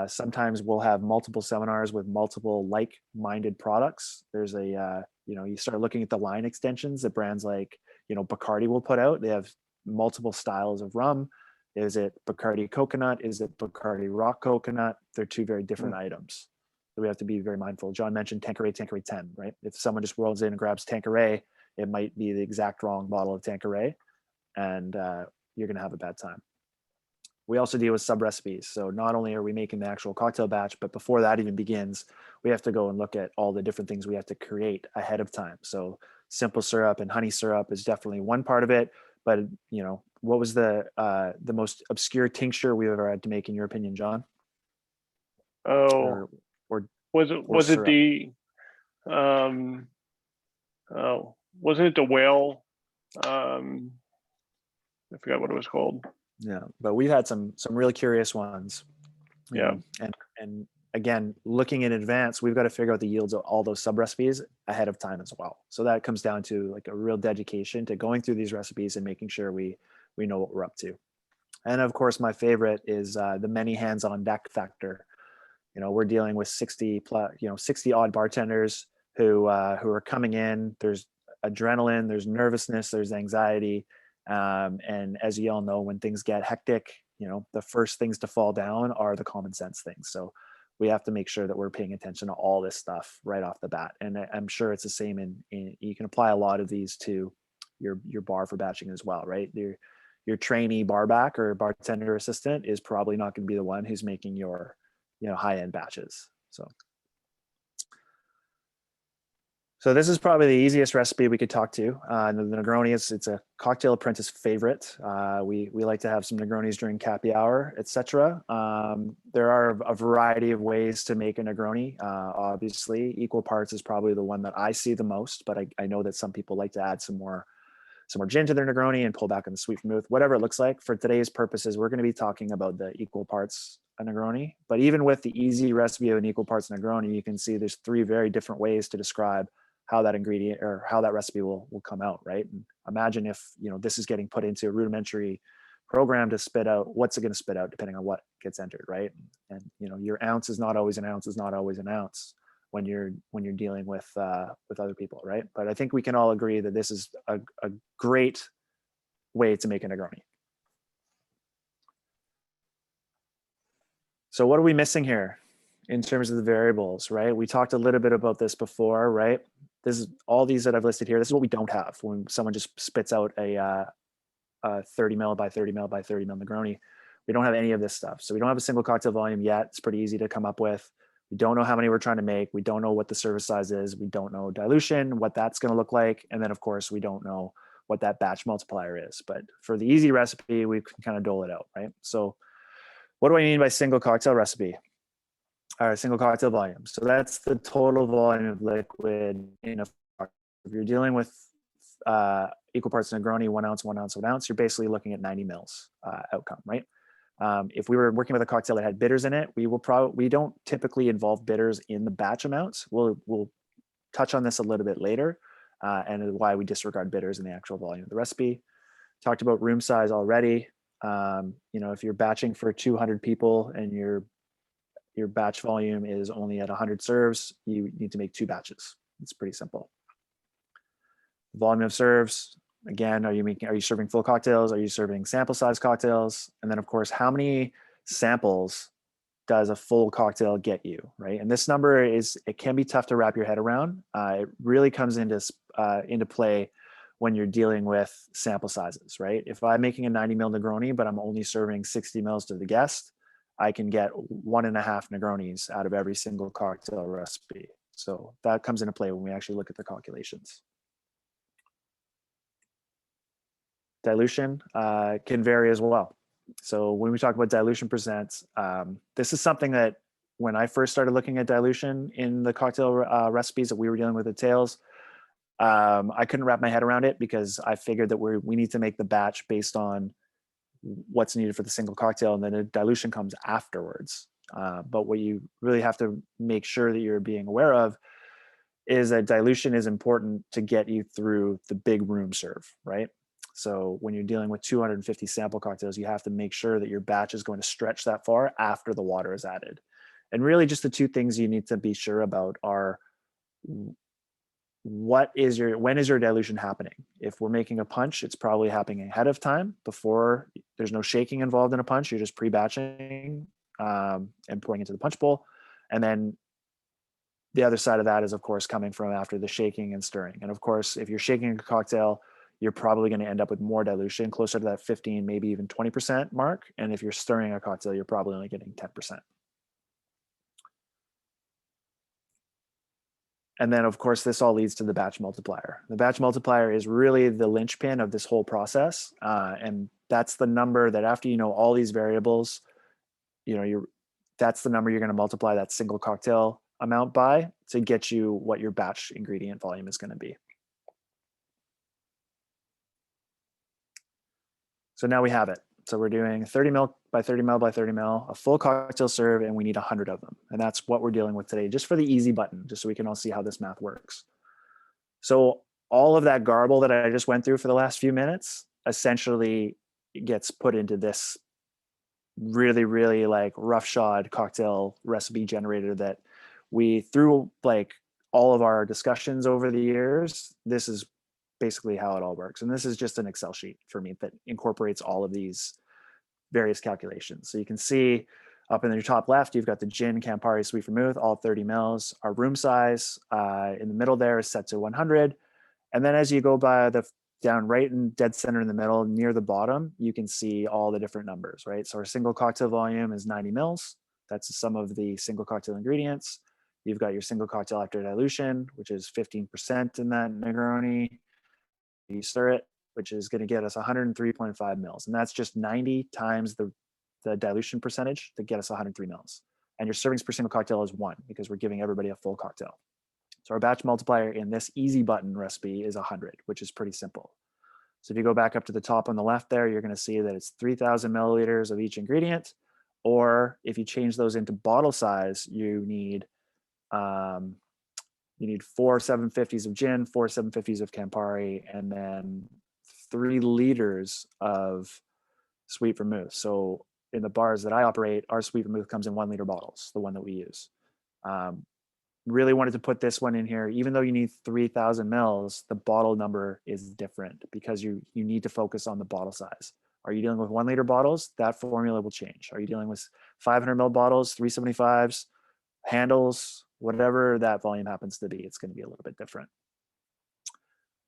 Sometimes we'll have multiple seminars with multiple like-minded products. There's you start looking at the line extensions that brands like, Bacardi will put out. They have multiple styles of rum. Is it Bacardi coconut? Is it Bacardi rock coconut? They're 2 very different items. So we have to be very mindful. John mentioned Tanqueray 10, right? If someone just rolls in and grabs Tanqueray, it might be the exact wrong bottle of Tanqueray, and you're going to have a bad time. We also deal with sub recipes. So not only are we making the actual cocktail batch, but before that even begins, we have to go and look at all the different things we have to create ahead of time. So simple syrup and honey syrup is definitely one part of it. But you know, what was the most obscure tincture we've ever had to make, in your opinion, John? Oh, or was it syrup? the oh, wasn't it the whale? I forgot what it was called. Yeah, but we've had some really curious ones. You Yeah. know, and again, looking in advance, we've got to figure out the yields of all those sub recipes ahead of time as well. So that comes down to like a real dedication to going through these recipes and making sure we know what we're up to. And of course, my favorite is the many hands on deck factor. You know, we're dealing with 60 odd bartenders who are coming in. There's adrenaline, there's nervousness, there's anxiety. And as you all know, when things get hectic, you know, the first things to fall down are the common sense things. So we have to make sure that we're paying attention to all this stuff right off the bat. And I'm sure it's the same in you can apply a lot of these to your bar for batching as well, right? Your trainee barback or bartender assistant is probably not going to be the one who's making your, you know, high-end batches. So this is probably the easiest recipe we could talk to. The Negroni, it's a Cocktail Apprentice favorite. We like to have some Negronis during happy hour, etc. There are a variety of ways to make a Negroni. Obviously, equal parts is probably the one that I see the most, but I know that some people like to add some more gin to their Negroni and pull back on the sweet vermouth, whatever it looks like. For today's purposes, we're going to be talking about the equal parts Negroni. But even with the easy recipe of an equal parts Negroni, you can see there's 3 very different ways to describe how that ingredient or how that recipe will come out, right? And imagine if, you know, this is getting put into a rudimentary program to spit out, what's it going to spit out depending on what gets entered, right? And you know, your ounce is not always an ounce when you're dealing with other people, right? But I think we can all agree that this is a great way to make a Negroni. So what are we missing here in terms of the variables, right? We talked a little bit about this before, right? This is all these that I've listed here. This is what we don't have when someone just spits out a 30 ml by 30 ml by 30 ml Negroni. We don't have any of this stuff. So we don't have a single cocktail volume yet. It's pretty easy to come up with. We don't know how many we're trying to make. We don't know what the service size is. We don't know dilution, what that's going to look like. And then of course, we don't know what that batch multiplier is. But for the easy recipe, we can kind of dole it out, right? So what do I mean by single cocktail recipe? Or single cocktail volume. So that's the total volume of liquid in a cocktail. If you're dealing with equal parts Negroni, 1 ounce, 1 ounce, 1 ounce, you're basically looking at 90 mils outcome, right? If we were working with a cocktail that had bitters in it, we don't typically involve bitters in the batch amounts. We'll touch on this a little bit later, and why we disregard bitters in the actual volume of the recipe. Talked about room size already. You know, if you're batching for 200 people and your batch volume is only at 100 serves, you need to make 2 batches. It's pretty simple. Volume of serves, again, are you serving full cocktails? Are you serving sample size cocktails? And then of course, how many samples does a full cocktail get you, right? And this number it can be tough to wrap your head around. It really comes into play when you're dealing with sample sizes, right? If I'm making a 90 ml Negroni, but I'm only serving 60 mils to the guest, I can get 1.5 Negronis out of every single cocktail recipe. So that comes into play when we actually look at the calculations. Dilution can vary as well. So when we talk about dilution percents, this is something that when I first started looking at dilution in the cocktail recipes that we were dealing with at Tales, I couldn't wrap my head around it because I figured that we need to make the batch based on what's needed for the single cocktail, and then the dilution comes afterwards. But what you really have to make sure that you're being aware of is that dilution is important to get you through the big room serve, right? So when you're dealing with 250 sample cocktails, you have to make sure that your batch is going to stretch that far after the water is added. And really just the 2 things you need to be sure about are when is your dilution happening? If we're making a punch, it's probably happening ahead of time before. There's no shaking involved in a punch. You're just pre-batching and pouring into the punch bowl. And then the other side of that is, of course, coming from after the shaking and stirring. And of course, if you're shaking a cocktail, you're probably going to end up with more dilution, closer to that 15, maybe even 20% mark. And if you're stirring a cocktail, you're probably only getting 10%. And then, of course, this all leads to the batch multiplier. The batch multiplier is really the linchpin of this whole process. And that's the number that after you know all these variables, that's the number you're going to multiply that single cocktail amount by to get you what your batch ingredient volume is going to be. So now we have it. So we're doing 30 ml by 30 ml by 30 ml, a full cocktail serve, and we need 100 of them. And that's what we're dealing with today, just for the easy button, just so we can all see how this math works. So all of that garble that I just went through for the last few minutes essentially gets put into this really, really like roughshod cocktail recipe generator that we, through like all of our discussions over the years, this is basically how it all works. And this is just an Excel sheet for me that incorporates all of these various calculations. So you can see up in your top left, you've got the gin, Campari, sweet vermouth, all 30 mils. Our room size in the middle there is set to 100. And then as you go by the down right and dead center in the middle, near the bottom, you can see all the different numbers, right? So our single cocktail volume is 90 mils. That's the sum of the single cocktail ingredients. You've got your single cocktail after dilution, which is 15% in that Negroni. You stir it, which is going to get us 103.5 mils. And that's just 90 times the dilution percentage to get us 103 mils. And your servings per single cocktail is 1 because we're giving everybody a full cocktail. So our batch multiplier in this easy button recipe is 100, which is pretty simple. So if you go back up to the top on the left there, you're going to see that it's 3,000 milliliters of each ingredient. Or if you change those into bottle size, you need 4 750s of gin, 4 750s of Campari, and then 3 liters of sweet vermouth. So in the bars that I operate, our sweet vermouth comes in 1 liter bottles, the one that we use. Really wanted to put this one in here. Even though you need 3,000 mils, the bottle number is different because you need to focus on the bottle size. Are you dealing with 1 liter bottles? That formula will change. Are you dealing with 500 ml bottles, 375s, handles, whatever that volume happens to be, it's going to be a little bit different.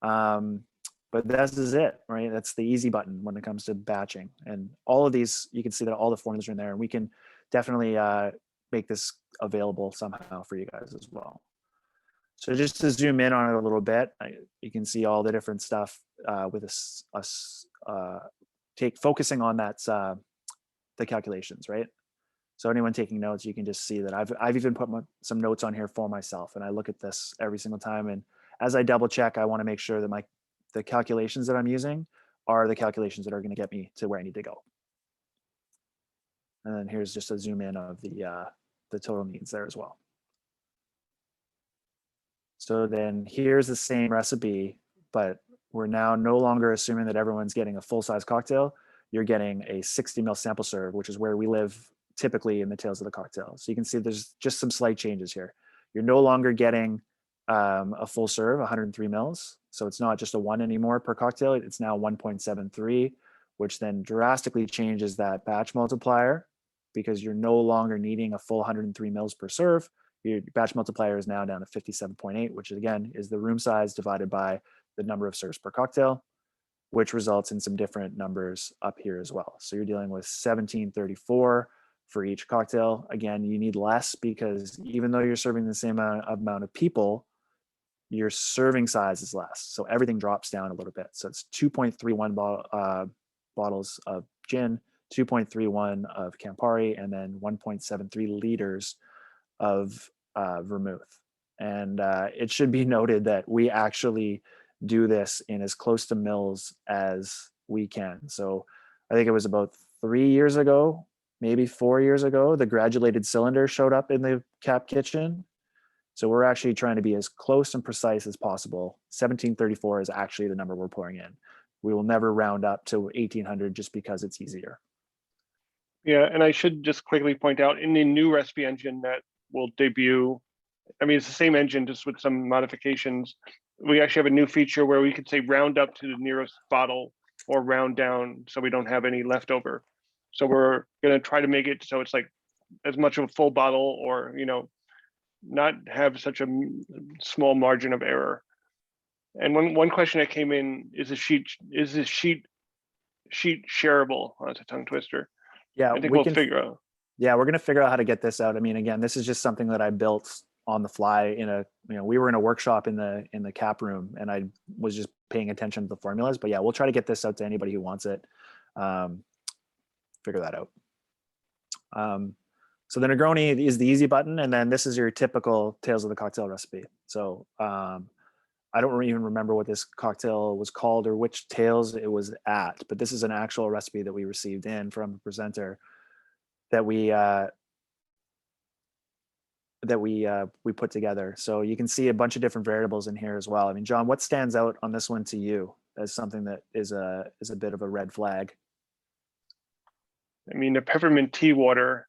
But this is it, right? That's the easy button when it comes to batching. And all of these, you can see that all the formulas are in there, and we can definitely make this available somehow for you guys as well. So just to zoom in on it a little bit, you can see all the different stuff with us focusing on that the calculations, right? So anyone taking notes, you can just see that I've even put some notes on here for myself, and I look at this every single time. And as I double check, I want to make sure that the calculations that I'm using are the calculations that are going to get me to where I need to go. And then here's just a zoom in of the total needs there as well. So then here's the same recipe, but we're now no longer assuming that everyone's getting a full-size cocktail. You're getting a 60 ml sample serve, which is where we live typically in the Tales of the Cocktail. So you can see there's just some slight changes here. You're no longer getting a full serve, 103 mils. So it's not just a 1 anymore per cocktail. It's now 1.73, which then drastically changes that batch multiplier because you're no longer needing a full 103 mils per serve. Your batch multiplier is now down to 57.8, which again is the room size divided by the number of serves per cocktail, which results in some different numbers up here as well. So you're dealing with 1734 for each cocktail. Again, you need less because even though you're serving the same amount of people, your serving size is less. So everything drops down a little bit. So it's 2.31 bottles of gin, 2.31 of Campari, and then 1.73 liters of vermouth. And it should be noted that we actually do this in as close to mils as we can. So I think it was about 3 years ago, maybe 4 years ago, the granulated cylinder showed up in the Cap kitchen. So we're actually trying to be as close and precise as possible. 1734 is actually the number we're pouring in. We will never round up to 1800 just because it's easier. Yeah, and I should just quickly point out in the new recipe engine that will debut, I mean, it's the same engine, just with some modifications. We actually have a new feature where we could say round up to the nearest bottle or round down so we don't have any leftover. So we're going to try to make it so it's like as much of a full bottle or, not have such a small margin of error. And one question that came in is this sheet shareable? Oh, that's a tongue twister. Yeah, I think we we'll can. figure out. Yeah, we're gonna figure out how to get this out. I mean, again, this is just something that I built on the fly in a, we were in a workshop in the cap room, and I was just paying attention to the formulas. But yeah, we'll try to get this out to anybody who wants it. Figure that out. So the Negroni is the easy button, and then this is your typical Tales of the Cocktail recipe. So I don't even remember what this cocktail was called or which Tales it was at, but this is an actual recipe that we received in from a presenter that we put together. So you can see a bunch of different variables in here as well. I mean, John, what stands out on this one to you as something that is a bit of a red flag? I mean, the peppermint tea water,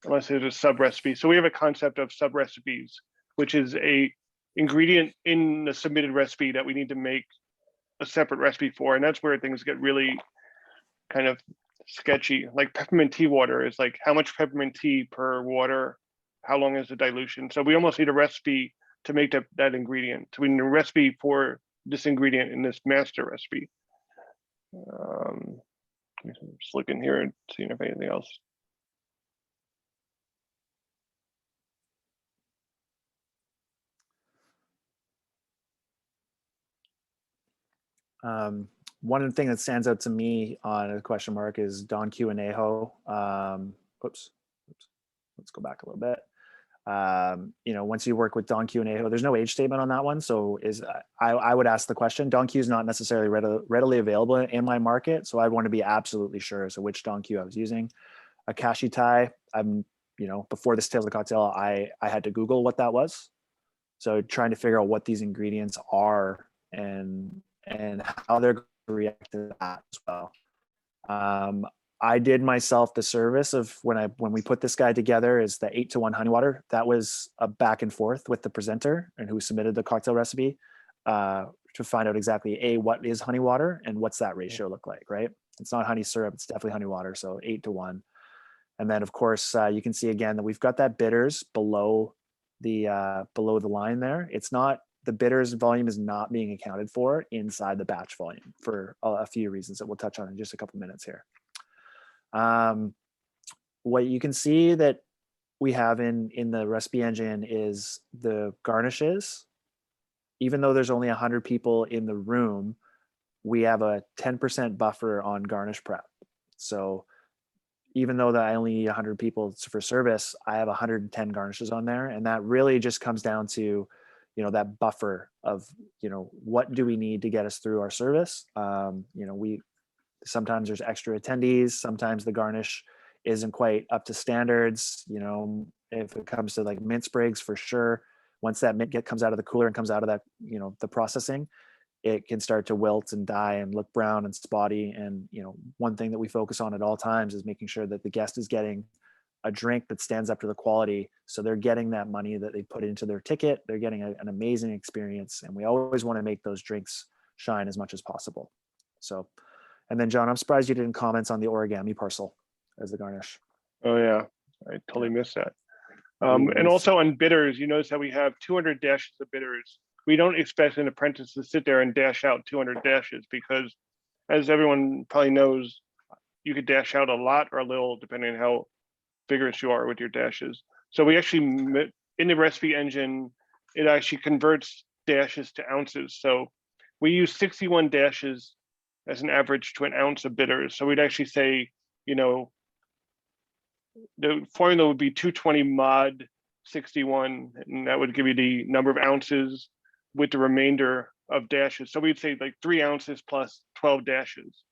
unless there's a sub recipe. So we have a concept of sub recipes, which is a ingredient in the submitted recipe that we need to make a separate recipe for. And that's where things get really kind of sketchy. Like peppermint tea water is like how much peppermint tea per water, how long is the dilution? So we almost need a recipe to make that ingredient. So we need a recipe for this ingredient in this master recipe. Just looking here and seeing if anything else. One thing that stands out to me on a question mark is Don Q and Aho. Oops. Let's go back a little bit. Once you work with Don Q and Aho, there's no age statement on that one. So I would ask the question. Don Q is not necessarily readily available in my market, so I want to be absolutely sure. So which Don Q I was using. Akashi Tai, before this Tales of the Cocktail, I had to Google what that was. So trying to figure out what these ingredients are and how they're going to react to that as well. I did myself the service of when we put this guy together is the 8-to-1 honey water. That was a back and forth with the presenter and who submitted the cocktail recipe to find out exactly what is honey water and what's that ratio look like, right? It's not honey syrup, it's definitely honey water, so 8-to-1. And then of course you can see again that we've got that bitters below the line there. It's not, the bitters volume is not being accounted for inside the batch volume for a few reasons that we'll touch on in just a couple minutes here. What you can see that we have in the recipe engine is the garnishes. Even though there's only 100 people in the room, we have a 10% buffer on garnish prep. So even though that I only need 100 people for service, I have 110 garnishes on there. And that really just comes down to, that buffer of, what do we need to get us through our service? Sometimes there's extra attendees. Sometimes the garnish isn't quite up to standards. If it comes to like mint sprigs, for sure, once that mint comes out of the cooler and comes out of that, the processing, it can start to wilt and die and look brown and spotty. And, one thing that we focus on at all times is making sure that the guest is getting a drink that stands up to the quality. So they're getting that money that they put into their ticket. They're getting an amazing experience. And we always want to make those drinks shine as much as possible. So, and then John, I'm surprised you didn't comment on the origami parcel as the garnish. Oh yeah, I totally missed that. And also on bitters, you notice that we have 200 dashes of bitters. We don't expect an apprentice to sit there and dash out 200 dashes because, as everyone probably knows, you could dash out a lot or a little depending on how vigorous you are with your dashes. So we actually, in the recipe engine, it actually converts dashes to ounces. So we use 61 dashes as an average to an ounce of bitters. So we'd actually say, the formula would be 220 mod 61, and that would give you the number of ounces with the remainder of dashes. So we'd say like 3 ounces plus 12 dashes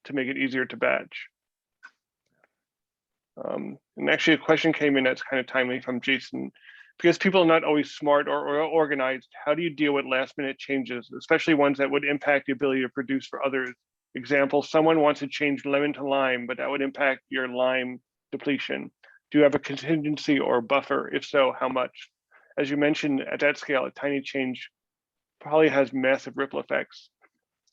to make it easier to batch. And actually a question came in that's kind of timely from Jason, because people are not always smart or organized. How do you deal with last minute changes, especially ones that would impact the ability to produce for others? Example, someone wants to change lemon to lime, but that would impact your lime depletion. Do you have a contingency or a buffer? If so, how much? As you mentioned, at that scale, a tiny change probably has massive ripple effects.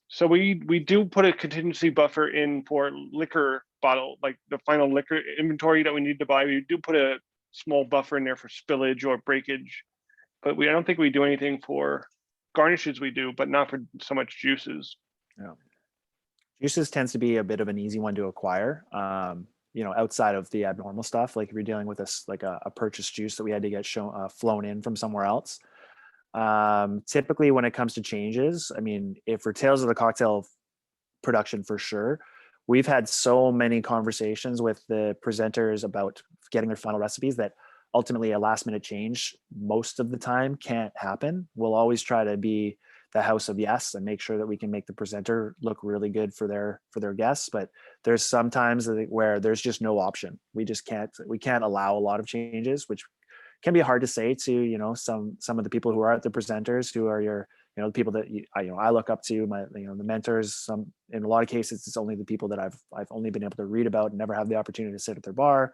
So we do put a contingency buffer in for liquor bottle, like the final liquor inventory that we need to buy. We do put a small buffer in there for spillage or breakage. But I don't think we do anything for garnishes. We do, but not for so much juices. Yeah. Juices tends to be a bit of an easy one to acquire. Outside of the abnormal stuff, like if you're dealing with this, like a purchased juice that we had to get flown in from somewhere else. Typically when it comes to changes, I mean, if for Tales of the Cocktail production, for sure, we've had so many conversations with the presenters about getting their final recipes that ultimately a last minute change most of the time can't happen. We'll always try to be the house of yes and make sure that we can make the presenter look really good for their guests. But there's sometimes where there's just no option. We can't allow a lot of changes, which can be hard to say to, some of the people who are at the presenters, who are your, the people that I look up to, the mentors. In a lot of cases, it's only the people that I've only been able to read about and never have the opportunity to sit at their bar.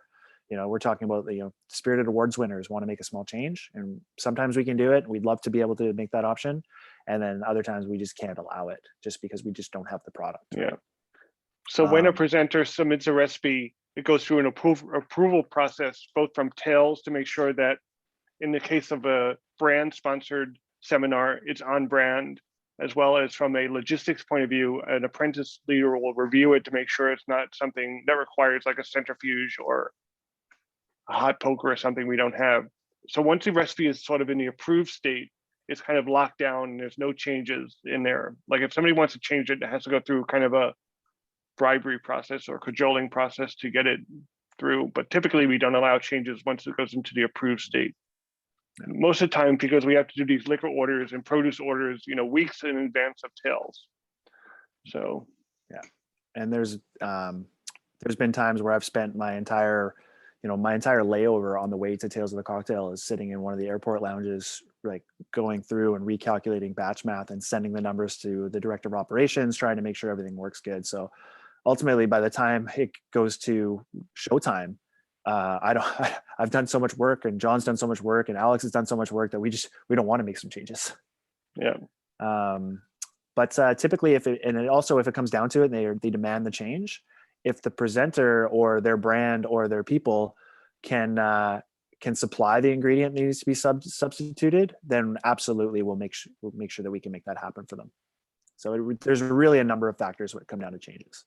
We're talking about, spirited awards winners want to make a small change, and sometimes we can do it. We'd love to be able to make that option. And then other times we just can't allow it just because we just don't have the product. Yeah. So when a presenter submits a recipe, it goes through an approval process, both from Tales to make sure that in the case of a brand sponsored seminar, it's on brand, as well as from a logistics point of view, an apprentice leader will review it to make sure it's not something that requires like a centrifuge or a hot poker or something we don't have. So once the recipe is sort of in the approved state, it's kind of locked down and there's no changes in there. Like if somebody wants to change it, it has to go through kind of a bribery process or cajoling process to get it through. But typically we don't allow changes once it goes into the approved state. Most of the time, because we have to do these liquor orders and produce orders, weeks in advance of Tales. So, yeah. And there's been times where I've spent my entire layover on the way to Tales of the Cocktail is sitting in one of the airport lounges, like going through and recalculating batch math and sending the numbers to the director of operations, trying to make sure everything works good. So ultimately, by the time it goes to showtime, I've done so much work, and John's done so much work, and Alex has done so much work that we don't want to make some changes. Yeah. But typically if it comes down to it and they demand the change, if the presenter or their brand or their people can supply the ingredient that needs to be substituted, then absolutely we'll make sure that we can make that happen for them. So there's really a number of factors when it come down to changes.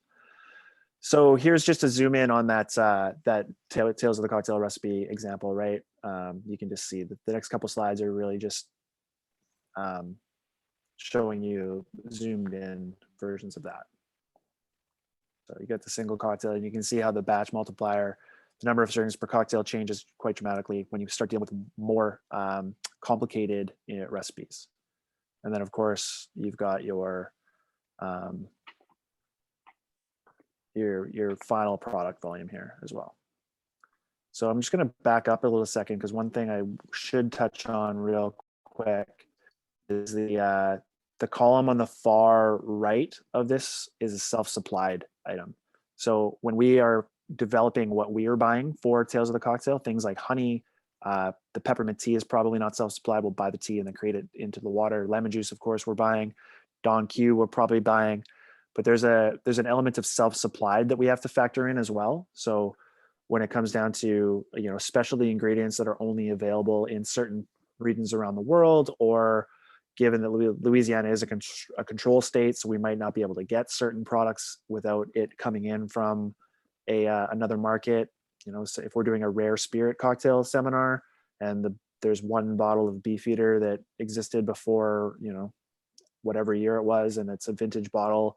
So here's just a zoom in on that Tales of the Cocktail recipe example, right? You can just see that the next couple slides are really just showing you zoomed in versions of that. So you get the single cocktail, and you can see how the batch multiplier, the number of servings per cocktail, changes quite dramatically when you start dealing with more complicated recipes. And then, of course, you've got your final product volume here as well. So I'm just going to back up a little second, because one thing I should touch on real quick is the column on the far right of this is a self-supplied item. So when we are developing what we are buying for Tales of the Cocktail, things like honey, the peppermint tea is probably not self-supplied. We'll buy the tea and then create it into the water. Lemon juice, of course, we're buying. Don Q, we're probably buying. But there's an element of self-supplied that we have to factor in as well. So when it comes down to specialty ingredients that are only available in certain regions around the world, or given that Louisiana is a control state, so we might not be able to get certain products without it coming in from another market. So if we're doing a rare spirit cocktail seminar and there's one bottle of Beefeater that existed before whatever year it was, and it's a vintage bottle,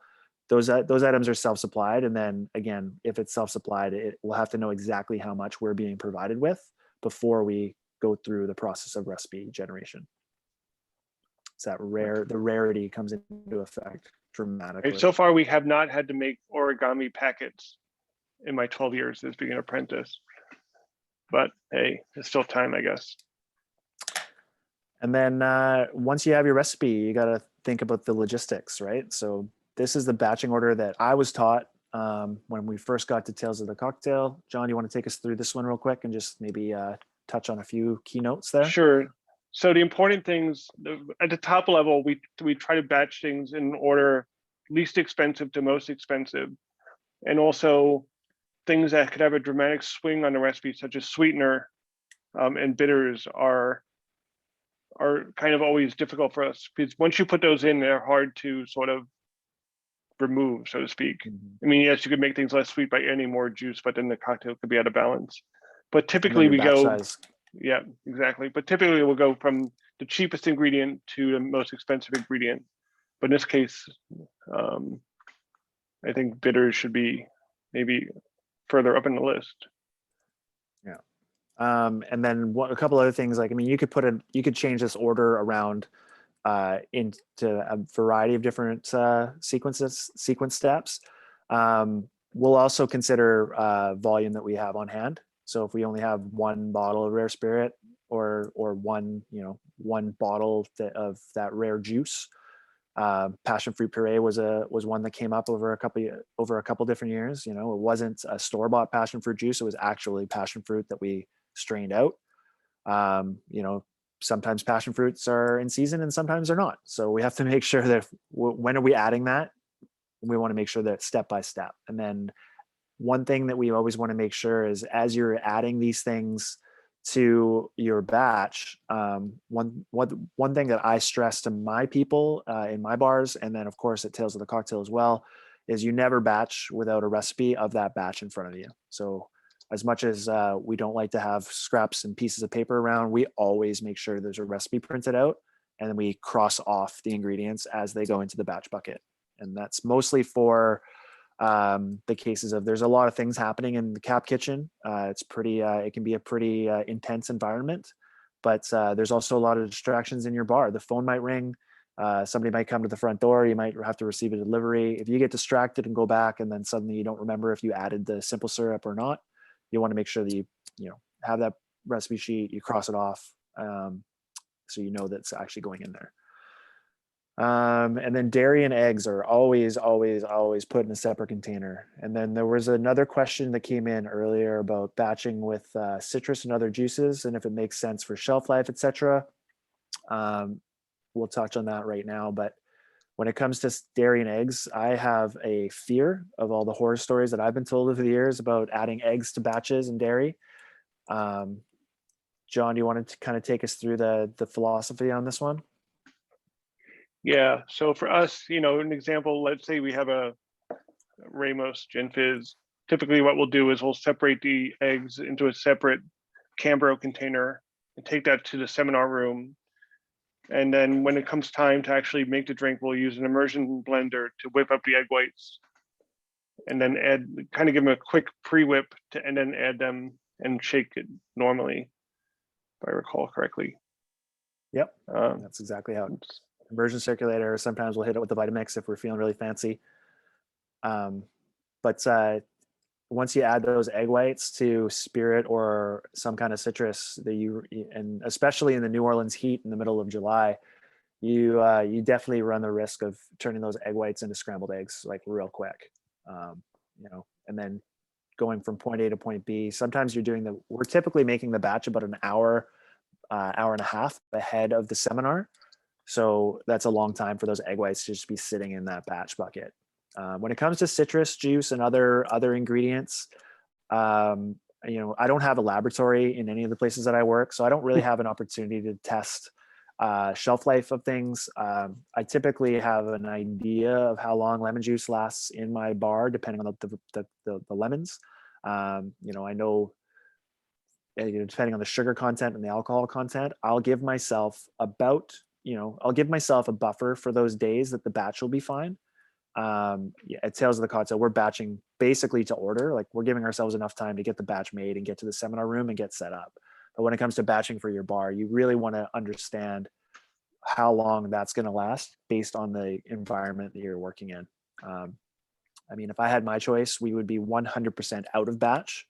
those items are self-supplied. And then again, if it's self-supplied, we'll have to know exactly how much we're being provided with before we go through the process of recipe generation. So the rarity comes into effect dramatically. So far, we have not had to make origami packets in my 12 years as being an apprentice, but hey, there's still time, I guess. And then once you have your recipe, you got to think about the logistics, right? So this is the batching order that I was taught when we first got to Tales of the Cocktail. John, you want to take us through this one real quick and just maybe touch on a few keynotes there? Sure. So the important things at the top level, we try to batch things in order least expensive to most expensive, and also things that could have a dramatic swing on the recipe, such as sweetener, and bitters are kind of always difficult for us, because once you put those in, they're hard to sort of remove, so to speak. Mhm. I mean, yes, you could make things less sweet by adding more juice, but then the cocktail could be out of balance. But And then typically your we batch go, size. yeah, exactly. But typically we'll go from the cheapest ingredient to the most expensive ingredient. But in this case, I think bitters should be maybe further up in the list. Yeah. And then a couple other things, like, I mean, you could change this order around into a variety of different sequence steps. We'll also consider volume that we have on hand. So if we only have one bottle of rare spirit, or one bottle of that rare juice, passion fruit puree was one that came up over a couple different years. It wasn't a store-bought passion fruit juice. It was actually passion fruit that we strained out. Sometimes passion fruits are in season and sometimes they're not. So we have to make sure that when are we adding that? We want to make sure that step by step. And then one thing that we always want to make sure is, as you're adding these things to your batch, one thing that I stress to my people in my bars, and then of course at Tales of the Cocktail as well, is you never batch without a recipe of that batch in front of you. So as much as we don't like to have scraps and pieces of paper around, we always make sure there's a recipe printed out, and then we cross off the ingredients as they go into the batch bucket. And that's mostly for the cases of, there's a lot of things happening in the Cap kitchen. It's pretty, it can be a pretty intense environment, but there's also a lot of distractions in your bar. The phone might ring, somebody might come to the front door, you might have to receive a delivery. If you get distracted and go back and then suddenly you don't remember if you added the simple syrup or not, you want to make sure that you have that recipe sheet, you cross it off, so you know that's actually going in there. And then dairy and eggs are always put in a separate container. And then there was another question that came in earlier about batching with citrus and other juices, and if it makes sense for shelf life, etc. We'll touch on that right now. But when it comes to dairy and eggs, I have a fear of all the horror stories that I've been told over the years about adding eggs to batches and dairy. John, do you want to kind of take us through the philosophy on this one? Yeah, so for us, an example, let's say we have a Ramos Gin Fizz. Typically what we'll do is we'll separate the eggs into a separate Cambro container and take that to the seminar room. And then when it comes time to actually make the drink, we'll use an immersion blender to whip up the egg whites, and then kind of give them a quick pre-whip and then add them and shake it normally, if I recall correctly. Yep, that's exactly how it's. Immersion circulator. Sometimes we'll hit it with the Vitamix if we're feeling really fancy. But once you add those egg whites to spirit or some kind of citrus, and especially in the New Orleans heat in the middle of July, you definitely run the risk of turning those egg whites into scrambled eggs like real quick. And then going from point A to point B. Sometimes we're typically making the batch about an hour and a half ahead of the seminar. So that's a long time for those egg whites to just be sitting in that batch bucket. When it comes to citrus juice and other ingredients, I don't have a laboratory in any of the places that I work, so I don't really have an opportunity to test shelf life of things. I typically have an idea of how long lemon juice lasts in my bar, depending on the lemons. I know, depending on the sugar content and the alcohol content, I'll give myself a buffer for those days that the batch will be fine. At Tales of the Cocktail, we're batching basically to order. Like, we're giving ourselves enough time to get the batch made and get to the seminar room and get set up. But when it comes to batching for your bar, you really want to understand how long that's going to last based on the environment that you're working in. If I had my choice, we would be 100% out of batch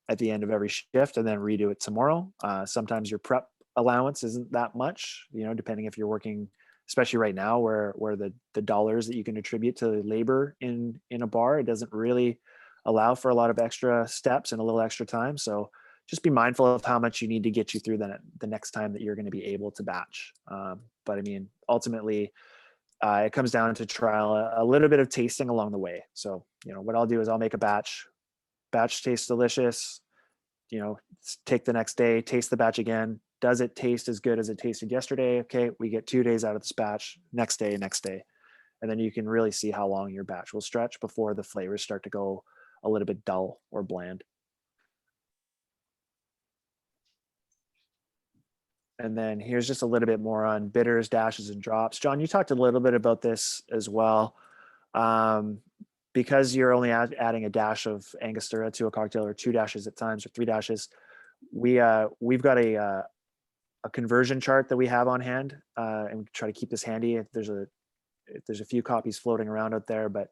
at the end of every shift and then redo it tomorrow. Sometimes your prep allowance isn't that much, depending if you're working, especially right now where the dollars that you can attribute to labor in a bar, it doesn't really allow for a lot of extra steps and a little extra time. So just be mindful of how much you need to get you through the next time that you're going to be able to batch. But ultimately, it comes down to trial, a little bit of tasting along the way. So, what I'll do is I'll make a batch tastes delicious. take the next day, taste the batch again. Does it taste as good as it tasted yesterday? Okay, we get 2 days out of this batch, next day. And then you can really see how long your batch will stretch before the flavors start to go a little bit dull or bland. And then here's just a little bit more on bitters, dashes, and drops. John, you talked a little bit about this as well. Because you're only adding a dash of angostura to a cocktail, or 2 dashes at times, or 3 dashes, we've got a conversion chart that we have on hand, and we try to keep this handy. There's a few copies floating around out there, but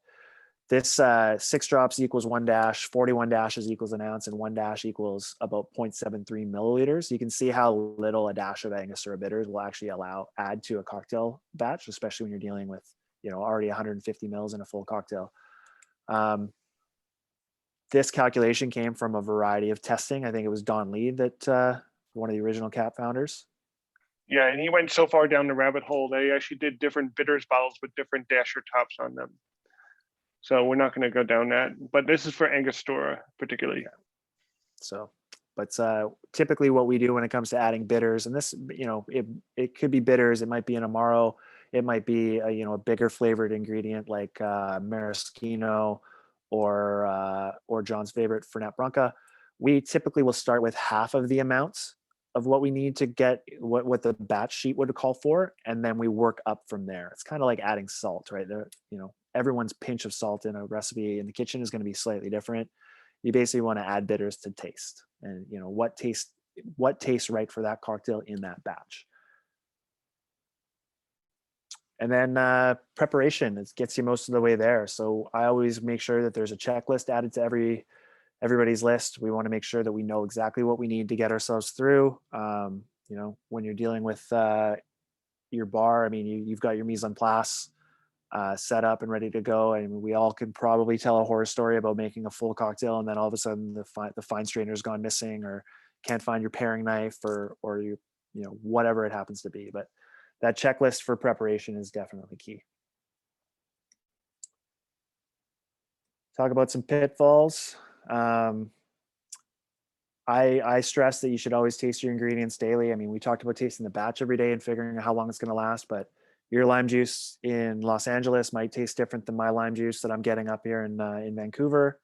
this 6 drops equals 1 dash, 41 dashes equals an ounce, and 1 dash equals about 0.73 milliliters. You can see how little a dash of angostura bitters will actually add to a cocktail batch, especially when you're dealing with already 150 mils in a full cocktail. This calculation came from a variety of testing. I think it was Don Lee that one of the original CAP founders. Yeah, and he went so far down the rabbit hole. They actually did different bitters bottles with different dasher tops on them. So we're not going to go down that, but this is for angostura particularly. Yeah. So, but typically what we do when it comes to adding bitters, and this, it could be bitters, it might be an Amaro, it might be a bigger flavored ingredient like maraschino or John's favorite Fernet Branca. We typically will start with half of the amounts of what we need to get what the batch sheet would call for, and then we work up from there. It's kind of like adding salt, right? There, everyone's pinch of salt in a recipe in the kitchen is going to be slightly different. You basically want to add bitters to taste, and what tastes right for that cocktail in that batch. And then preparation, it gets you most of the way there. So I always make sure that there's a checklist added to everybody's list. We want to make sure that we know exactly what we need to get ourselves through. When you're dealing with your bar, I mean, you've got your mise en place set up and ready to go. And we all could probably tell a horror story about making a full cocktail, and then all of a sudden the fine strainer's gone missing, or can't find your paring knife, or you whatever it happens to be. But that checklist for preparation is definitely key. Talk about some pitfalls. I stress that you should always taste your ingredients daily. I mean, we talked about tasting the batch every day and figuring out how long it's going to last, but your lime juice in Los Angeles might taste different than my lime juice that I'm getting up here in Vancouver.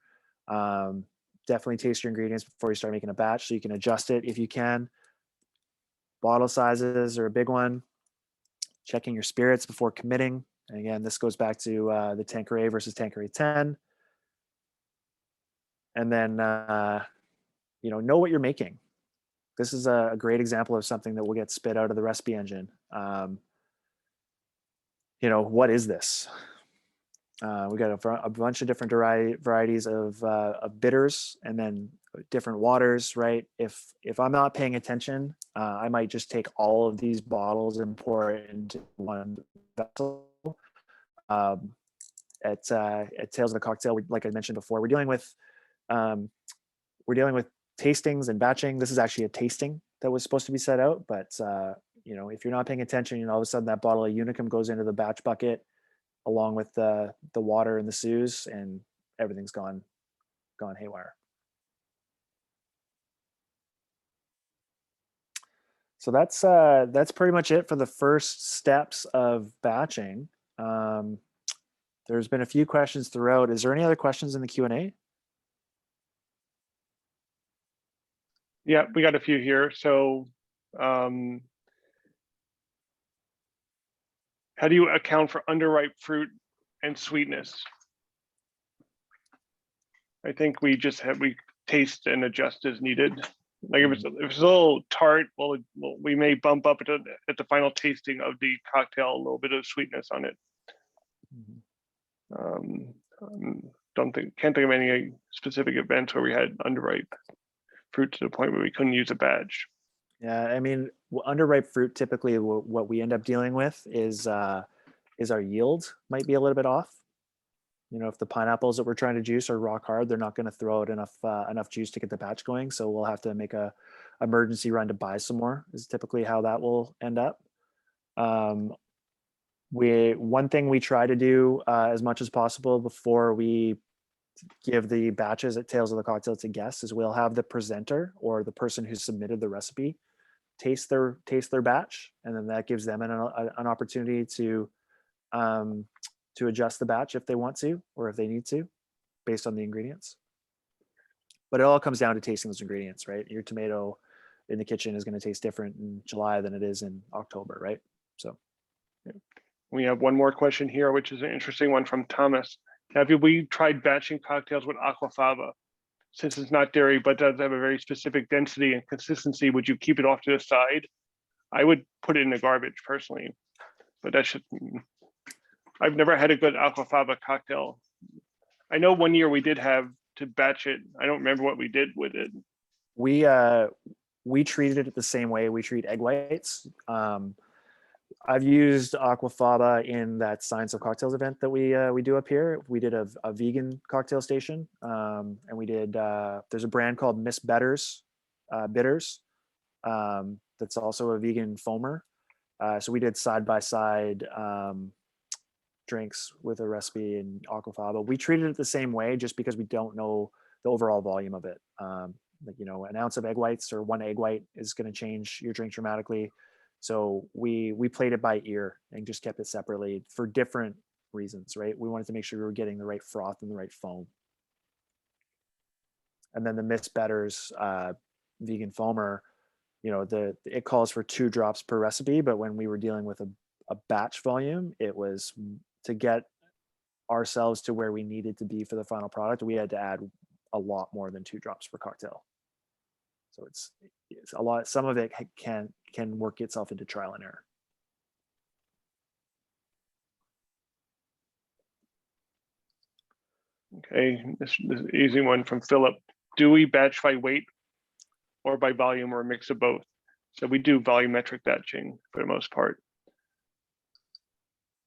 Definitely taste your ingredients before you start making a batch so you can adjust it if you can. Bottle sizes are a big one. Checking your spirits before committing. And again, this goes back to the Tanqueray versus Tanqueray 10. And then, know what you're making. This is a great example of something that will get spit out of the recipe engine. What is this? We got a bunch of different varieties of bitters, and then different waters, right? If I'm not paying attention, I might just take all of these bottles and pour it into one vessel. At Tales of the Cocktail, like I mentioned before, we're dealing with tastings and batching. This is actually a tasting that was supposed to be set out, but if you're not paying attention, all of a sudden that bottle of Unicum goes into the batch bucket along with the water and the Suze, and everything's gone haywire. So that's pretty much it for the first steps of batching. There's been a few questions throughout. Is there any other questions in the Q&A? Yeah, we got a few here. So how do you account for underripe fruit and sweetness? I think we taste and adjust as needed. Like if it's a little tart, well, we may bump up at the final tasting of the cocktail a little bit of sweetness on it. Can't think of any specific events where we had underripe fruit to the point where we couldn't use a badge. Yeah, I mean, underripe fruit, typically what we end up dealing with is our yield might be a little bit off. If the pineapples that we're trying to juice are rock hard, they're not going to throw out enough juice to get the batch going. So we'll have to make a emergency run to buy some more, is typically how that will end up. One thing we try to do as much as possible before we give the batches at Tales of the Cocktail to guests is we'll have the presenter or the person who submitted the recipe taste their batch, and then that gives them an opportunity to adjust the batch if they want to or if they need to, based on the ingredients. But it all comes down to tasting those ingredients, right? Your tomato in the kitchen is going to taste different in July than it is in October, right? So we have one more question here, which is an interesting one from Thomas. Have we tried batching cocktails with aquafaba? Since it's not dairy, but does have a very specific density and consistency, would you keep it off to the side? I would put it in the garbage personally, but I've never had a good aquafaba cocktail. I know one year we did have to batch it. I don't remember what we did with it. We treated it the same way we treat egg whites. I've used aquafaba in that Science of Cocktails event that we do up here. We did a vegan cocktail station, and we did. There's a brand called Miss Better's bitters that's also a vegan foamer. So we did side by side drinks with a recipe in aquafaba. We treated it the same way just because we don't know the overall volume of it. Like, you know, an ounce of egg whites or one egg white is going to change your drink dramatically. So we played it by ear and just kept it separately for different reasons, right? We wanted to make sure we were getting the right froth and the right foam. And then the Miss Better's vegan foamer, you know, it calls for 2 drops per recipe, but when we were dealing with a batch volume, it was to get ourselves to where we needed to be for the final product. We had to add a lot more than 2 drops per cocktail. So it's a lot. Some of it can work itself into trial and error. Okay, this easy one from Philip. Do we batch by weight or by volume or a mix of both? So we do volumetric batching for the most part.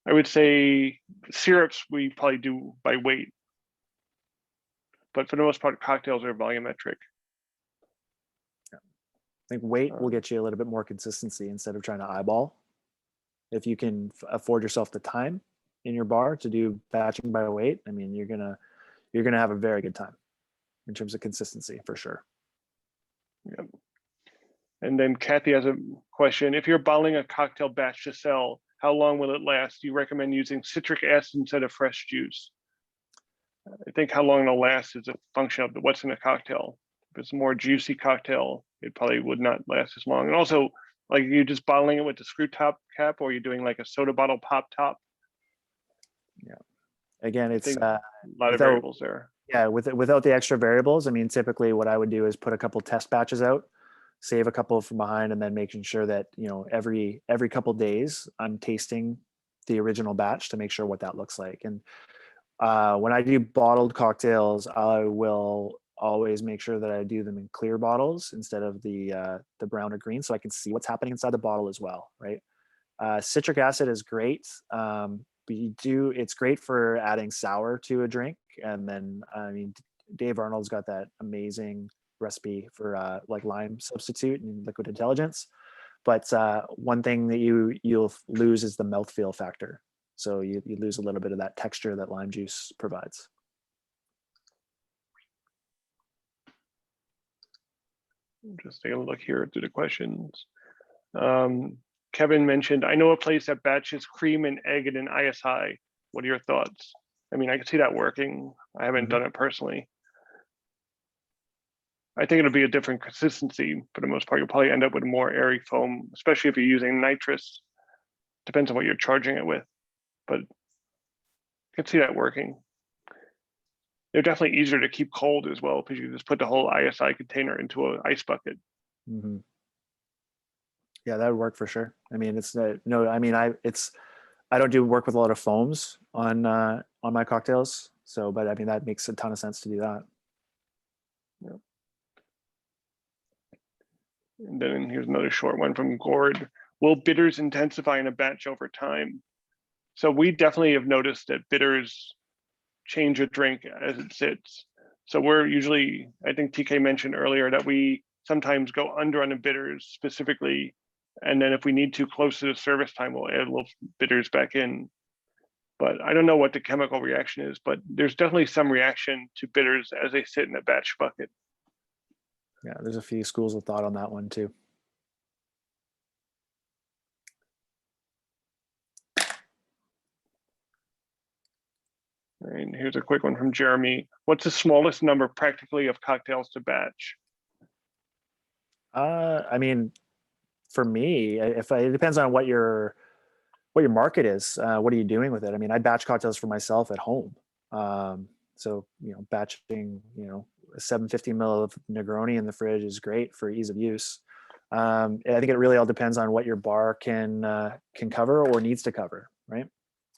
I would say syrups we probably do by weight, but for the most part, cocktails are volumetric. I think weight will get you a little bit more consistency instead of trying to eyeball. If you can afford yourself the time in your bar to do batching by weight, I mean, you're gonna have a very good time in terms of consistency for sure. Yep. And then Kathy has a question. If you're bottling a cocktail batch to sell, how long will it last? Do you recommend using citric acid instead of fresh juice? I think how long it'll last is a function of what's in the cocktail. If it's a more juicy cocktail, it probably would not last as long. And also, like, you're just bottling it with the screw top cap, or you're doing like a soda bottle pop top. Yeah. Again, it's a lot of variables there. Yeah, without the extra variables, I mean, typically what I would do is put a couple test batches out, save a couple from behind, and then making sure that, you know, every couple days I'm tasting the original batch to make sure what that looks like. And when I do bottled cocktails, I will always make sure that I do them in clear bottles instead of the brown or green, so I can see what's happening inside the bottle as well, right? Citric acid is great, but it's great for adding sour to a drink. And then, I mean, Dave Arnold's got that amazing recipe for like lime substitute and liquid intelligence. But one thing that you'll lose is the mouthfeel factor. So you lose a little bit of that texture that lime juice provides. Just take a look here through the questions. Kevin mentioned, I know a place that batches cream and egg in an ISI. What are your thoughts? I mean, I can see that working. I haven't done it personally. I think it'll be a different consistency. For the most part, you'll probably end up with a more airy foam, especially if you're using nitrous. Depends on what you're charging it with, but I can see that working. They're definitely easier to keep cold as well, because you just put the whole ISI container into an ice bucket. Mm-hmm. Yeah, that would work for sure. I mean, it's no, I mean, I don't do work with a lot of foams on my cocktails. So, but I mean, that makes a ton of sense to do that. Yeah. And then here's another short one from Gord. Will bitters intensify in a batch over time? So we definitely have noticed that bitters change a drink as it sits. So we're usually, I think TK mentioned earlier that we sometimes go under on the bitters specifically. And then if we need to close to the service time, we'll add a little bitters back in. but I don't know what the chemical reaction is, but there's definitely some reaction to bitters as they sit in a batch bucket. Yeah, there's a few schools of thought on that one too. And here's a quick one from Jeremy. What's the smallest number practically of cocktails to batch? I mean, for me, it depends on what your market is. What are you doing with it? I mean, I batch cocktails for myself at home. So batching, a 750 ml of Negroni in the fridge is great for ease of use. I think it really all depends on what your bar can cover or needs to cover, right?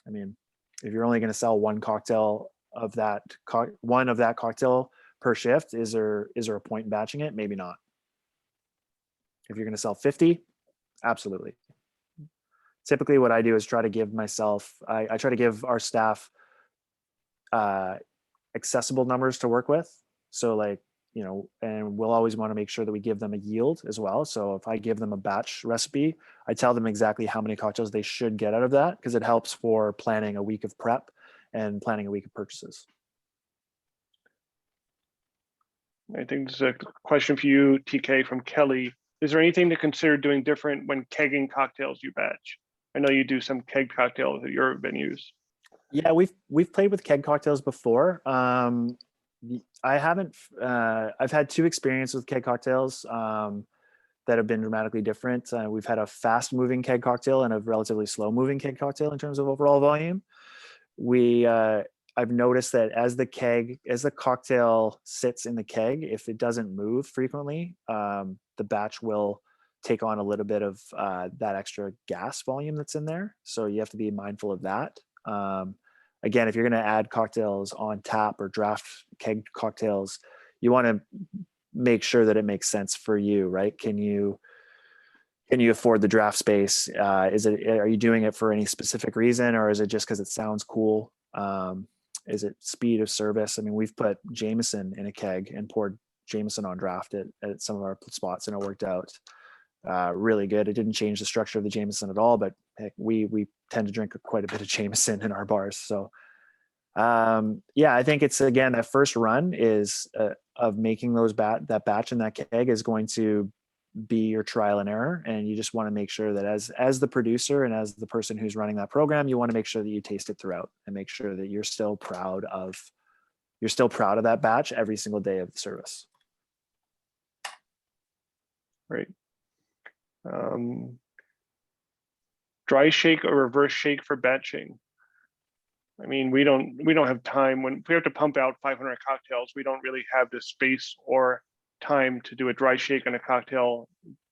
I mean, if you're only going to sell one cocktail of that cocktail per shift, is there a point in batching it? Maybe not. If you're going to sell 50, absolutely. Typically what I do is try to give I try to give our staff accessible numbers to work with. So and we'll always want to make sure that we give them a yield as well. So if I give them a batch recipe, I tell them exactly how many cocktails they should get out of that, because it helps for planning a week of prep and planning a week of purchases. I think this is a question for you, TK, from Kelly. Is there anything to consider doing different when kegging cocktails you batch? I know you do some keg cocktails at your venues. Yeah, we've played with keg cocktails before. I haven't. I've had 2 experiences with keg cocktails that have been dramatically different. We've had a fast-moving keg cocktail and a relatively slow-moving keg cocktail in terms of overall volume. I've noticed that as the cocktail sits in the keg, if it doesn't move frequently, the batch will take on a little bit of that extra gas volume that's in there. So you have to be mindful of that. Again, if you're going to add cocktails on tap or draft keg cocktails, you want to make sure that it makes sense for you, right? Can you afford the draft space? Are you doing it for any specific reason, or is it just because it sounds cool? Is it speed of service? I mean, we've put Jameson in a keg and poured Jameson on draft at some of our spots, and it worked out really good. It didn't change the structure of the Jameson at all, but heck, we tend to drink quite a bit of Jameson in our bars. So I think it's, again, that first run is of making that batch in that keg is going to be your trial and error, and you just want to make sure that as the producer and as the person who's running that program, you want to make sure that you taste it throughout and make sure that you're still proud of that batch every single day of the service. Right. Dry shake or reverse shake for batching. I mean, we don't have time. When we have to pump out 500 cocktails, we don't really have the space or time to do a dry shake on a cocktail,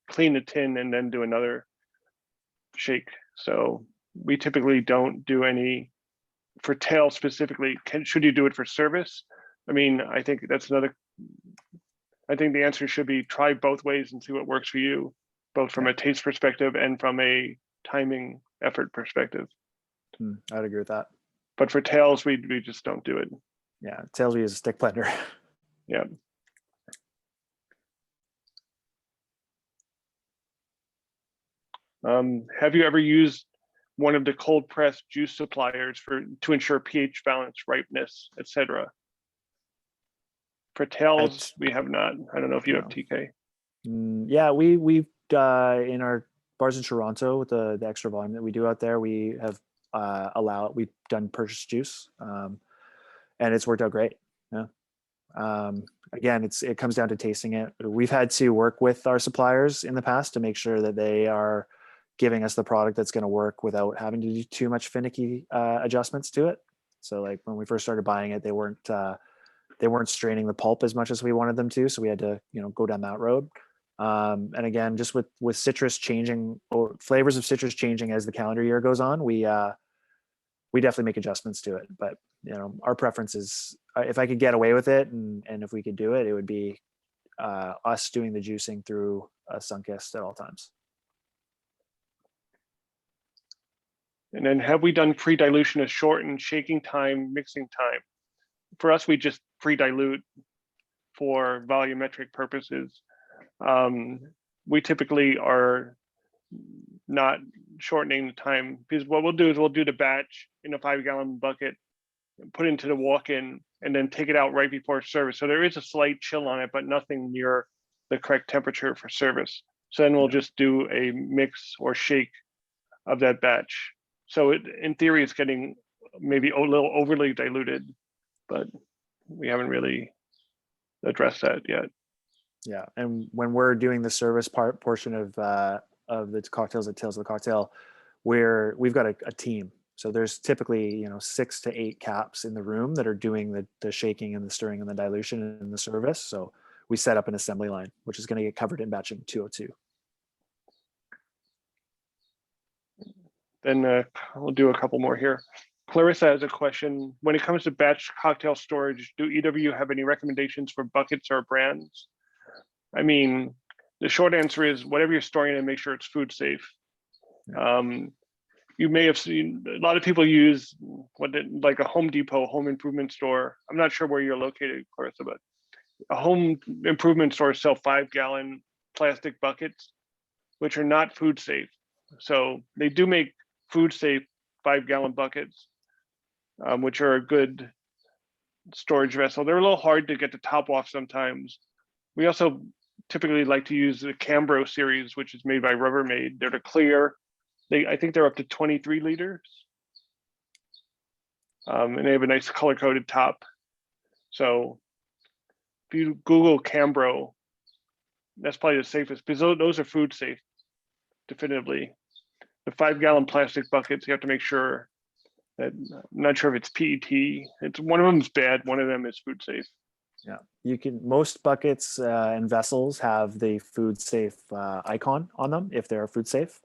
clean the tin, and then do another shake. So we typically don't do any for tail specifically. Should you do it for service? I mean, I think the answer should be try both ways and see what works for you, both from a taste perspective and from a timing effort perspective. I'd agree with that. But for tails, we just don't do it. Yeah, tails we use a stick blender. Yeah. Have you ever used one of the cold press juice suppliers to ensure pH balance, ripeness, etc.? For tails, we have not. I don't know if you have, TK. Yeah, we've in our bars in Toronto with the extra volume that we do out there, we have we've done purchase juice, and it's worked out great. Yeah. Again, it comes down to tasting it. We've had to work with our suppliers in the past to make sure that they are giving us the product that's going to work without having to do too much finicky adjustments to it. So like when we first started buying it, they weren't straining the pulp as much as we wanted them to. So we had to, go down that road. And again, just with citrus changing or flavors of citrus changing as the calendar year goes on, we definitely make adjustments to it. But, our preference is if I could get away with it and if we could do it, it would be us doing the juicing through a Sunkist at all times. And then have we done pre-dilution to shorten shaking time, mixing time? For us, we just pre-dilute for volumetric purposes. We typically are not shortening the time because what we'll do is we'll do the batch in a 5-gallon bucket, put into the walk-in, and then take it out right before service. So there is a slight chill on it, but nothing near the correct temperature for service. So then we'll just do a mix or shake of that batch. So in theory, it's getting maybe a little overly diluted, but we haven't really addressed that yet. Yeah, and when we're doing the service portion of the cocktails at Tales of the Cocktail, we've got a team. So there's typically 6 to 8 caps in the room that are doing the shaking and the stirring and the dilution and the service. So we set up an assembly line, which is going to get covered in batching 202. Then we'll do a couple more here. Clarissa has a question. When it comes to batch cocktail storage, do either of you have any recommendations for buckets or brands? I mean, the short answer is whatever you're storing in, make sure it's food safe. You may have seen a lot of people use like a Home Depot home improvement store. I'm not sure where you're located, Clarissa, but a home improvement store sell 5-gallon plastic buckets, which are not food safe. So they do make food safe 5-gallon buckets, which are a good storage vessel. They're a little hard to get the top off sometimes. We also typically like to use the Cambro series, which is made by Rubbermaid. They're the clear. I think they're up to 23 liters. And they have a nice color-coded top. So if you Google Cambro, that's probably the safest, because those are food safe, definitively. The 5-gallon plastic buckets, you have to make sure that, I'm not sure if it's PET. It's one of them is bad, one of them is food safe. Yeah, most buckets and vessels have the food safe icon on them if they're food safe.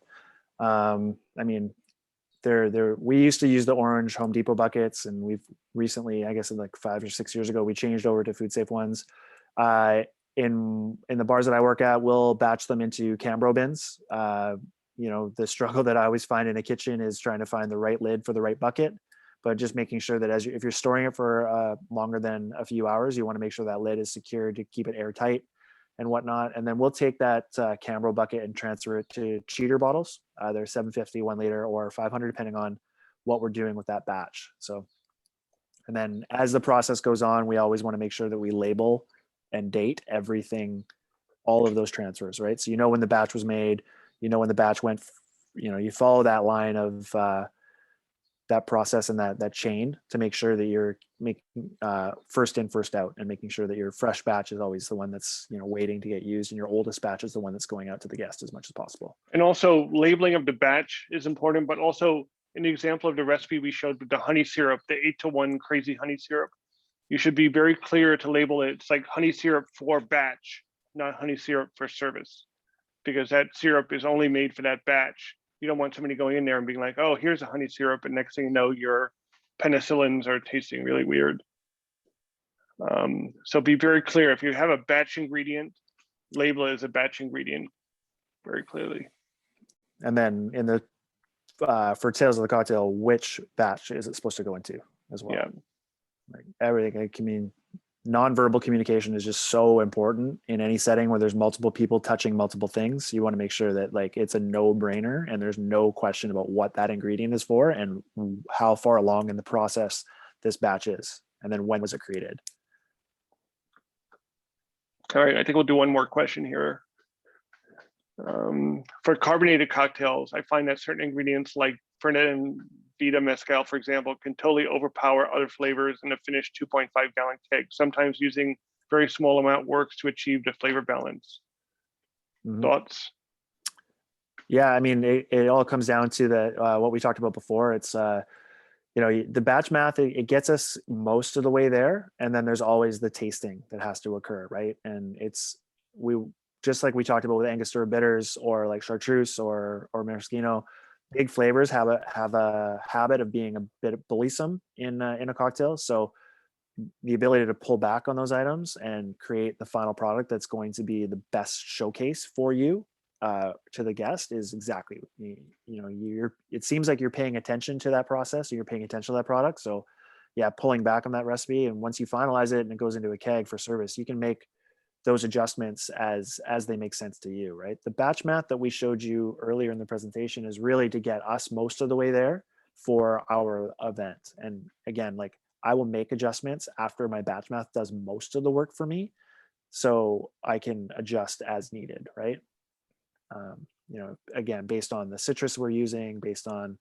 I mean, we used to use the orange Home Depot buckets, and we've recently, I guess like 5 or 6 years ago, we changed over to food safe ones. In the bars that I work at, we'll batch them into Cambro bins. The struggle that I always find in a kitchen is trying to find the right lid for the right bucket, but just making sure that if you're storing it for longer than a few hours, you want to make sure that lid is secured to keep it airtight and whatnot. And then we'll take that Cambro bucket and transfer it to cheater bottles. They're 750, 1 liter, or 500, depending on what we're doing with that batch. So, and then as the process goes on, we always want to make sure that we label and date everything, all of those transfers, right? So when the batch was made, when the batch went, you follow that line of that process and that chain to make sure that you're making first in, first out, and making sure that your fresh batch is always the one that's waiting to get used, and your oldest batch is the one that's going out to the guest as much as possible. And also labeling of the batch is important, but also in the example of the recipe we showed with the honey syrup, the 8-to-1 crazy honey syrup, you should be very clear to label it. It's like honey syrup for batch, not honey syrup for service, because that syrup is only made for that batch. You don't want somebody going in there and being like, oh, here's a honey syrup, and next thing you know, your penicillins are tasting really weird. So be very clear. If you have a batch ingredient, label it as a batch ingredient very clearly. And then in the for Tales of the Cocktail, which batch is it supposed to go into as well? Yeah. Like everything. I mean, nonverbal communication is just so important in any setting where there's multiple people touching multiple things. You want to make sure that it's a no-brainer and there's no question about what that ingredient is for and how far along in the process this batch is, and then when was it created. All right, I think we'll do one more question here. For carbonated cocktails, I find that certain ingredients like Fernet and Vita Mezcal, for example, can totally overpower other flavors in a finished 2.5-gallon keg. Sometimes using very small amount works to achieve the flavor balance. Mm-hmm. Thoughts? Yeah, I mean, it all comes down to what we talked about before. It's the batch math, it gets us most of the way there, and then there's always the tasting that has to occur, right? And just like we talked about with Angostura bitters or like chartreuse or maraschino, big flavors have a habit of being a bit bullysome in a cocktail. So the ability to pull back on those items and create the final product that's going to be the best showcase for you to the guest is exactly, it seems like you're paying attention to that process, or you're paying attention to that product. So yeah, pulling back on that recipe, and once you finalize it and it goes into a keg for service, you can make those adjustments as they make sense to you, right? The batch math that we showed you earlier in the presentation is really to get us most of the way there, for our event. And again, like I will make adjustments after my batch math does most of the work for me, so I can adjust as needed, right? You know, again, based on the citrus we're using, based on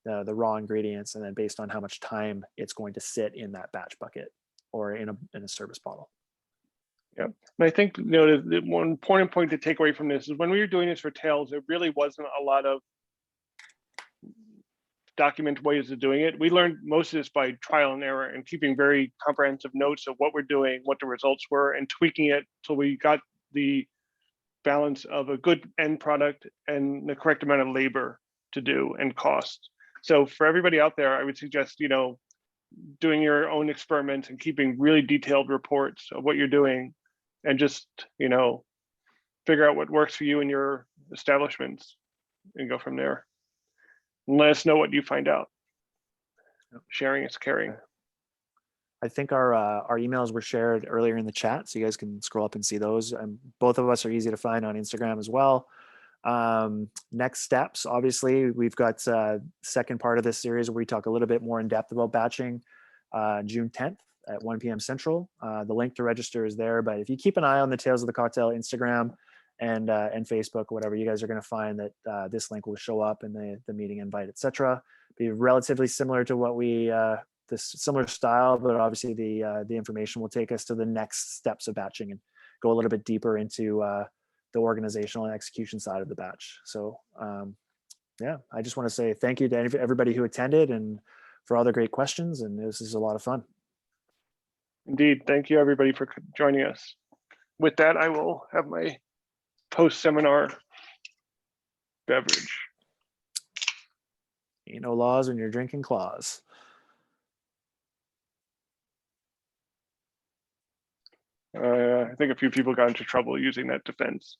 the raw ingredients, and then based on how much time it's going to sit in that batch bucket or in a service bottle. Yeah, and I think, you know, the one important point to take away from this is when we were doing this for tails, there really wasn't a lot of documented ways of doing it. We learned most of this by trial and error and keeping very comprehensive notes of what we're doing, what the results were, and tweaking it till we got the balance of a good end product and the correct amount of labor to do and cost. So for everybody out there, I would suggest, you know, doing your own experiments and keeping really detailed reports of what you're doing, and just, you know, figure out what works for you and your establishments and go from there. And let us know what you find out. Sharing is caring. I think our emails were shared earlier in the chat, so you guys can scroll up and see those. And both of us are easy to find on Instagram as well. Next steps, obviously, we've got second part of this series where we talk a little bit more in depth about batching, June 10th at 1 p.m. Central. The link to register is there, but if you keep an eye on the Tales of the Cocktail Instagram and Facebook, whatever, you guys are going to find that this link will show up in the meeting invite, etc. Be relatively similar to what we this similar style, but obviously the information will take us to the next steps of batching and go a little bit deeper into the organizational and execution side of the batch. So yeah, I just want to say thank you to everybody who attended and for all the great questions. And this is a lot of fun. Indeed. Thank you everybody for joining us. With that, I will have my post-seminar beverage. Ain't no laws when you're drinking claws. I think a few people got into trouble using that defense.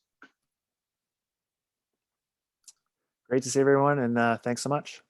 Great to see everyone, and thanks so much.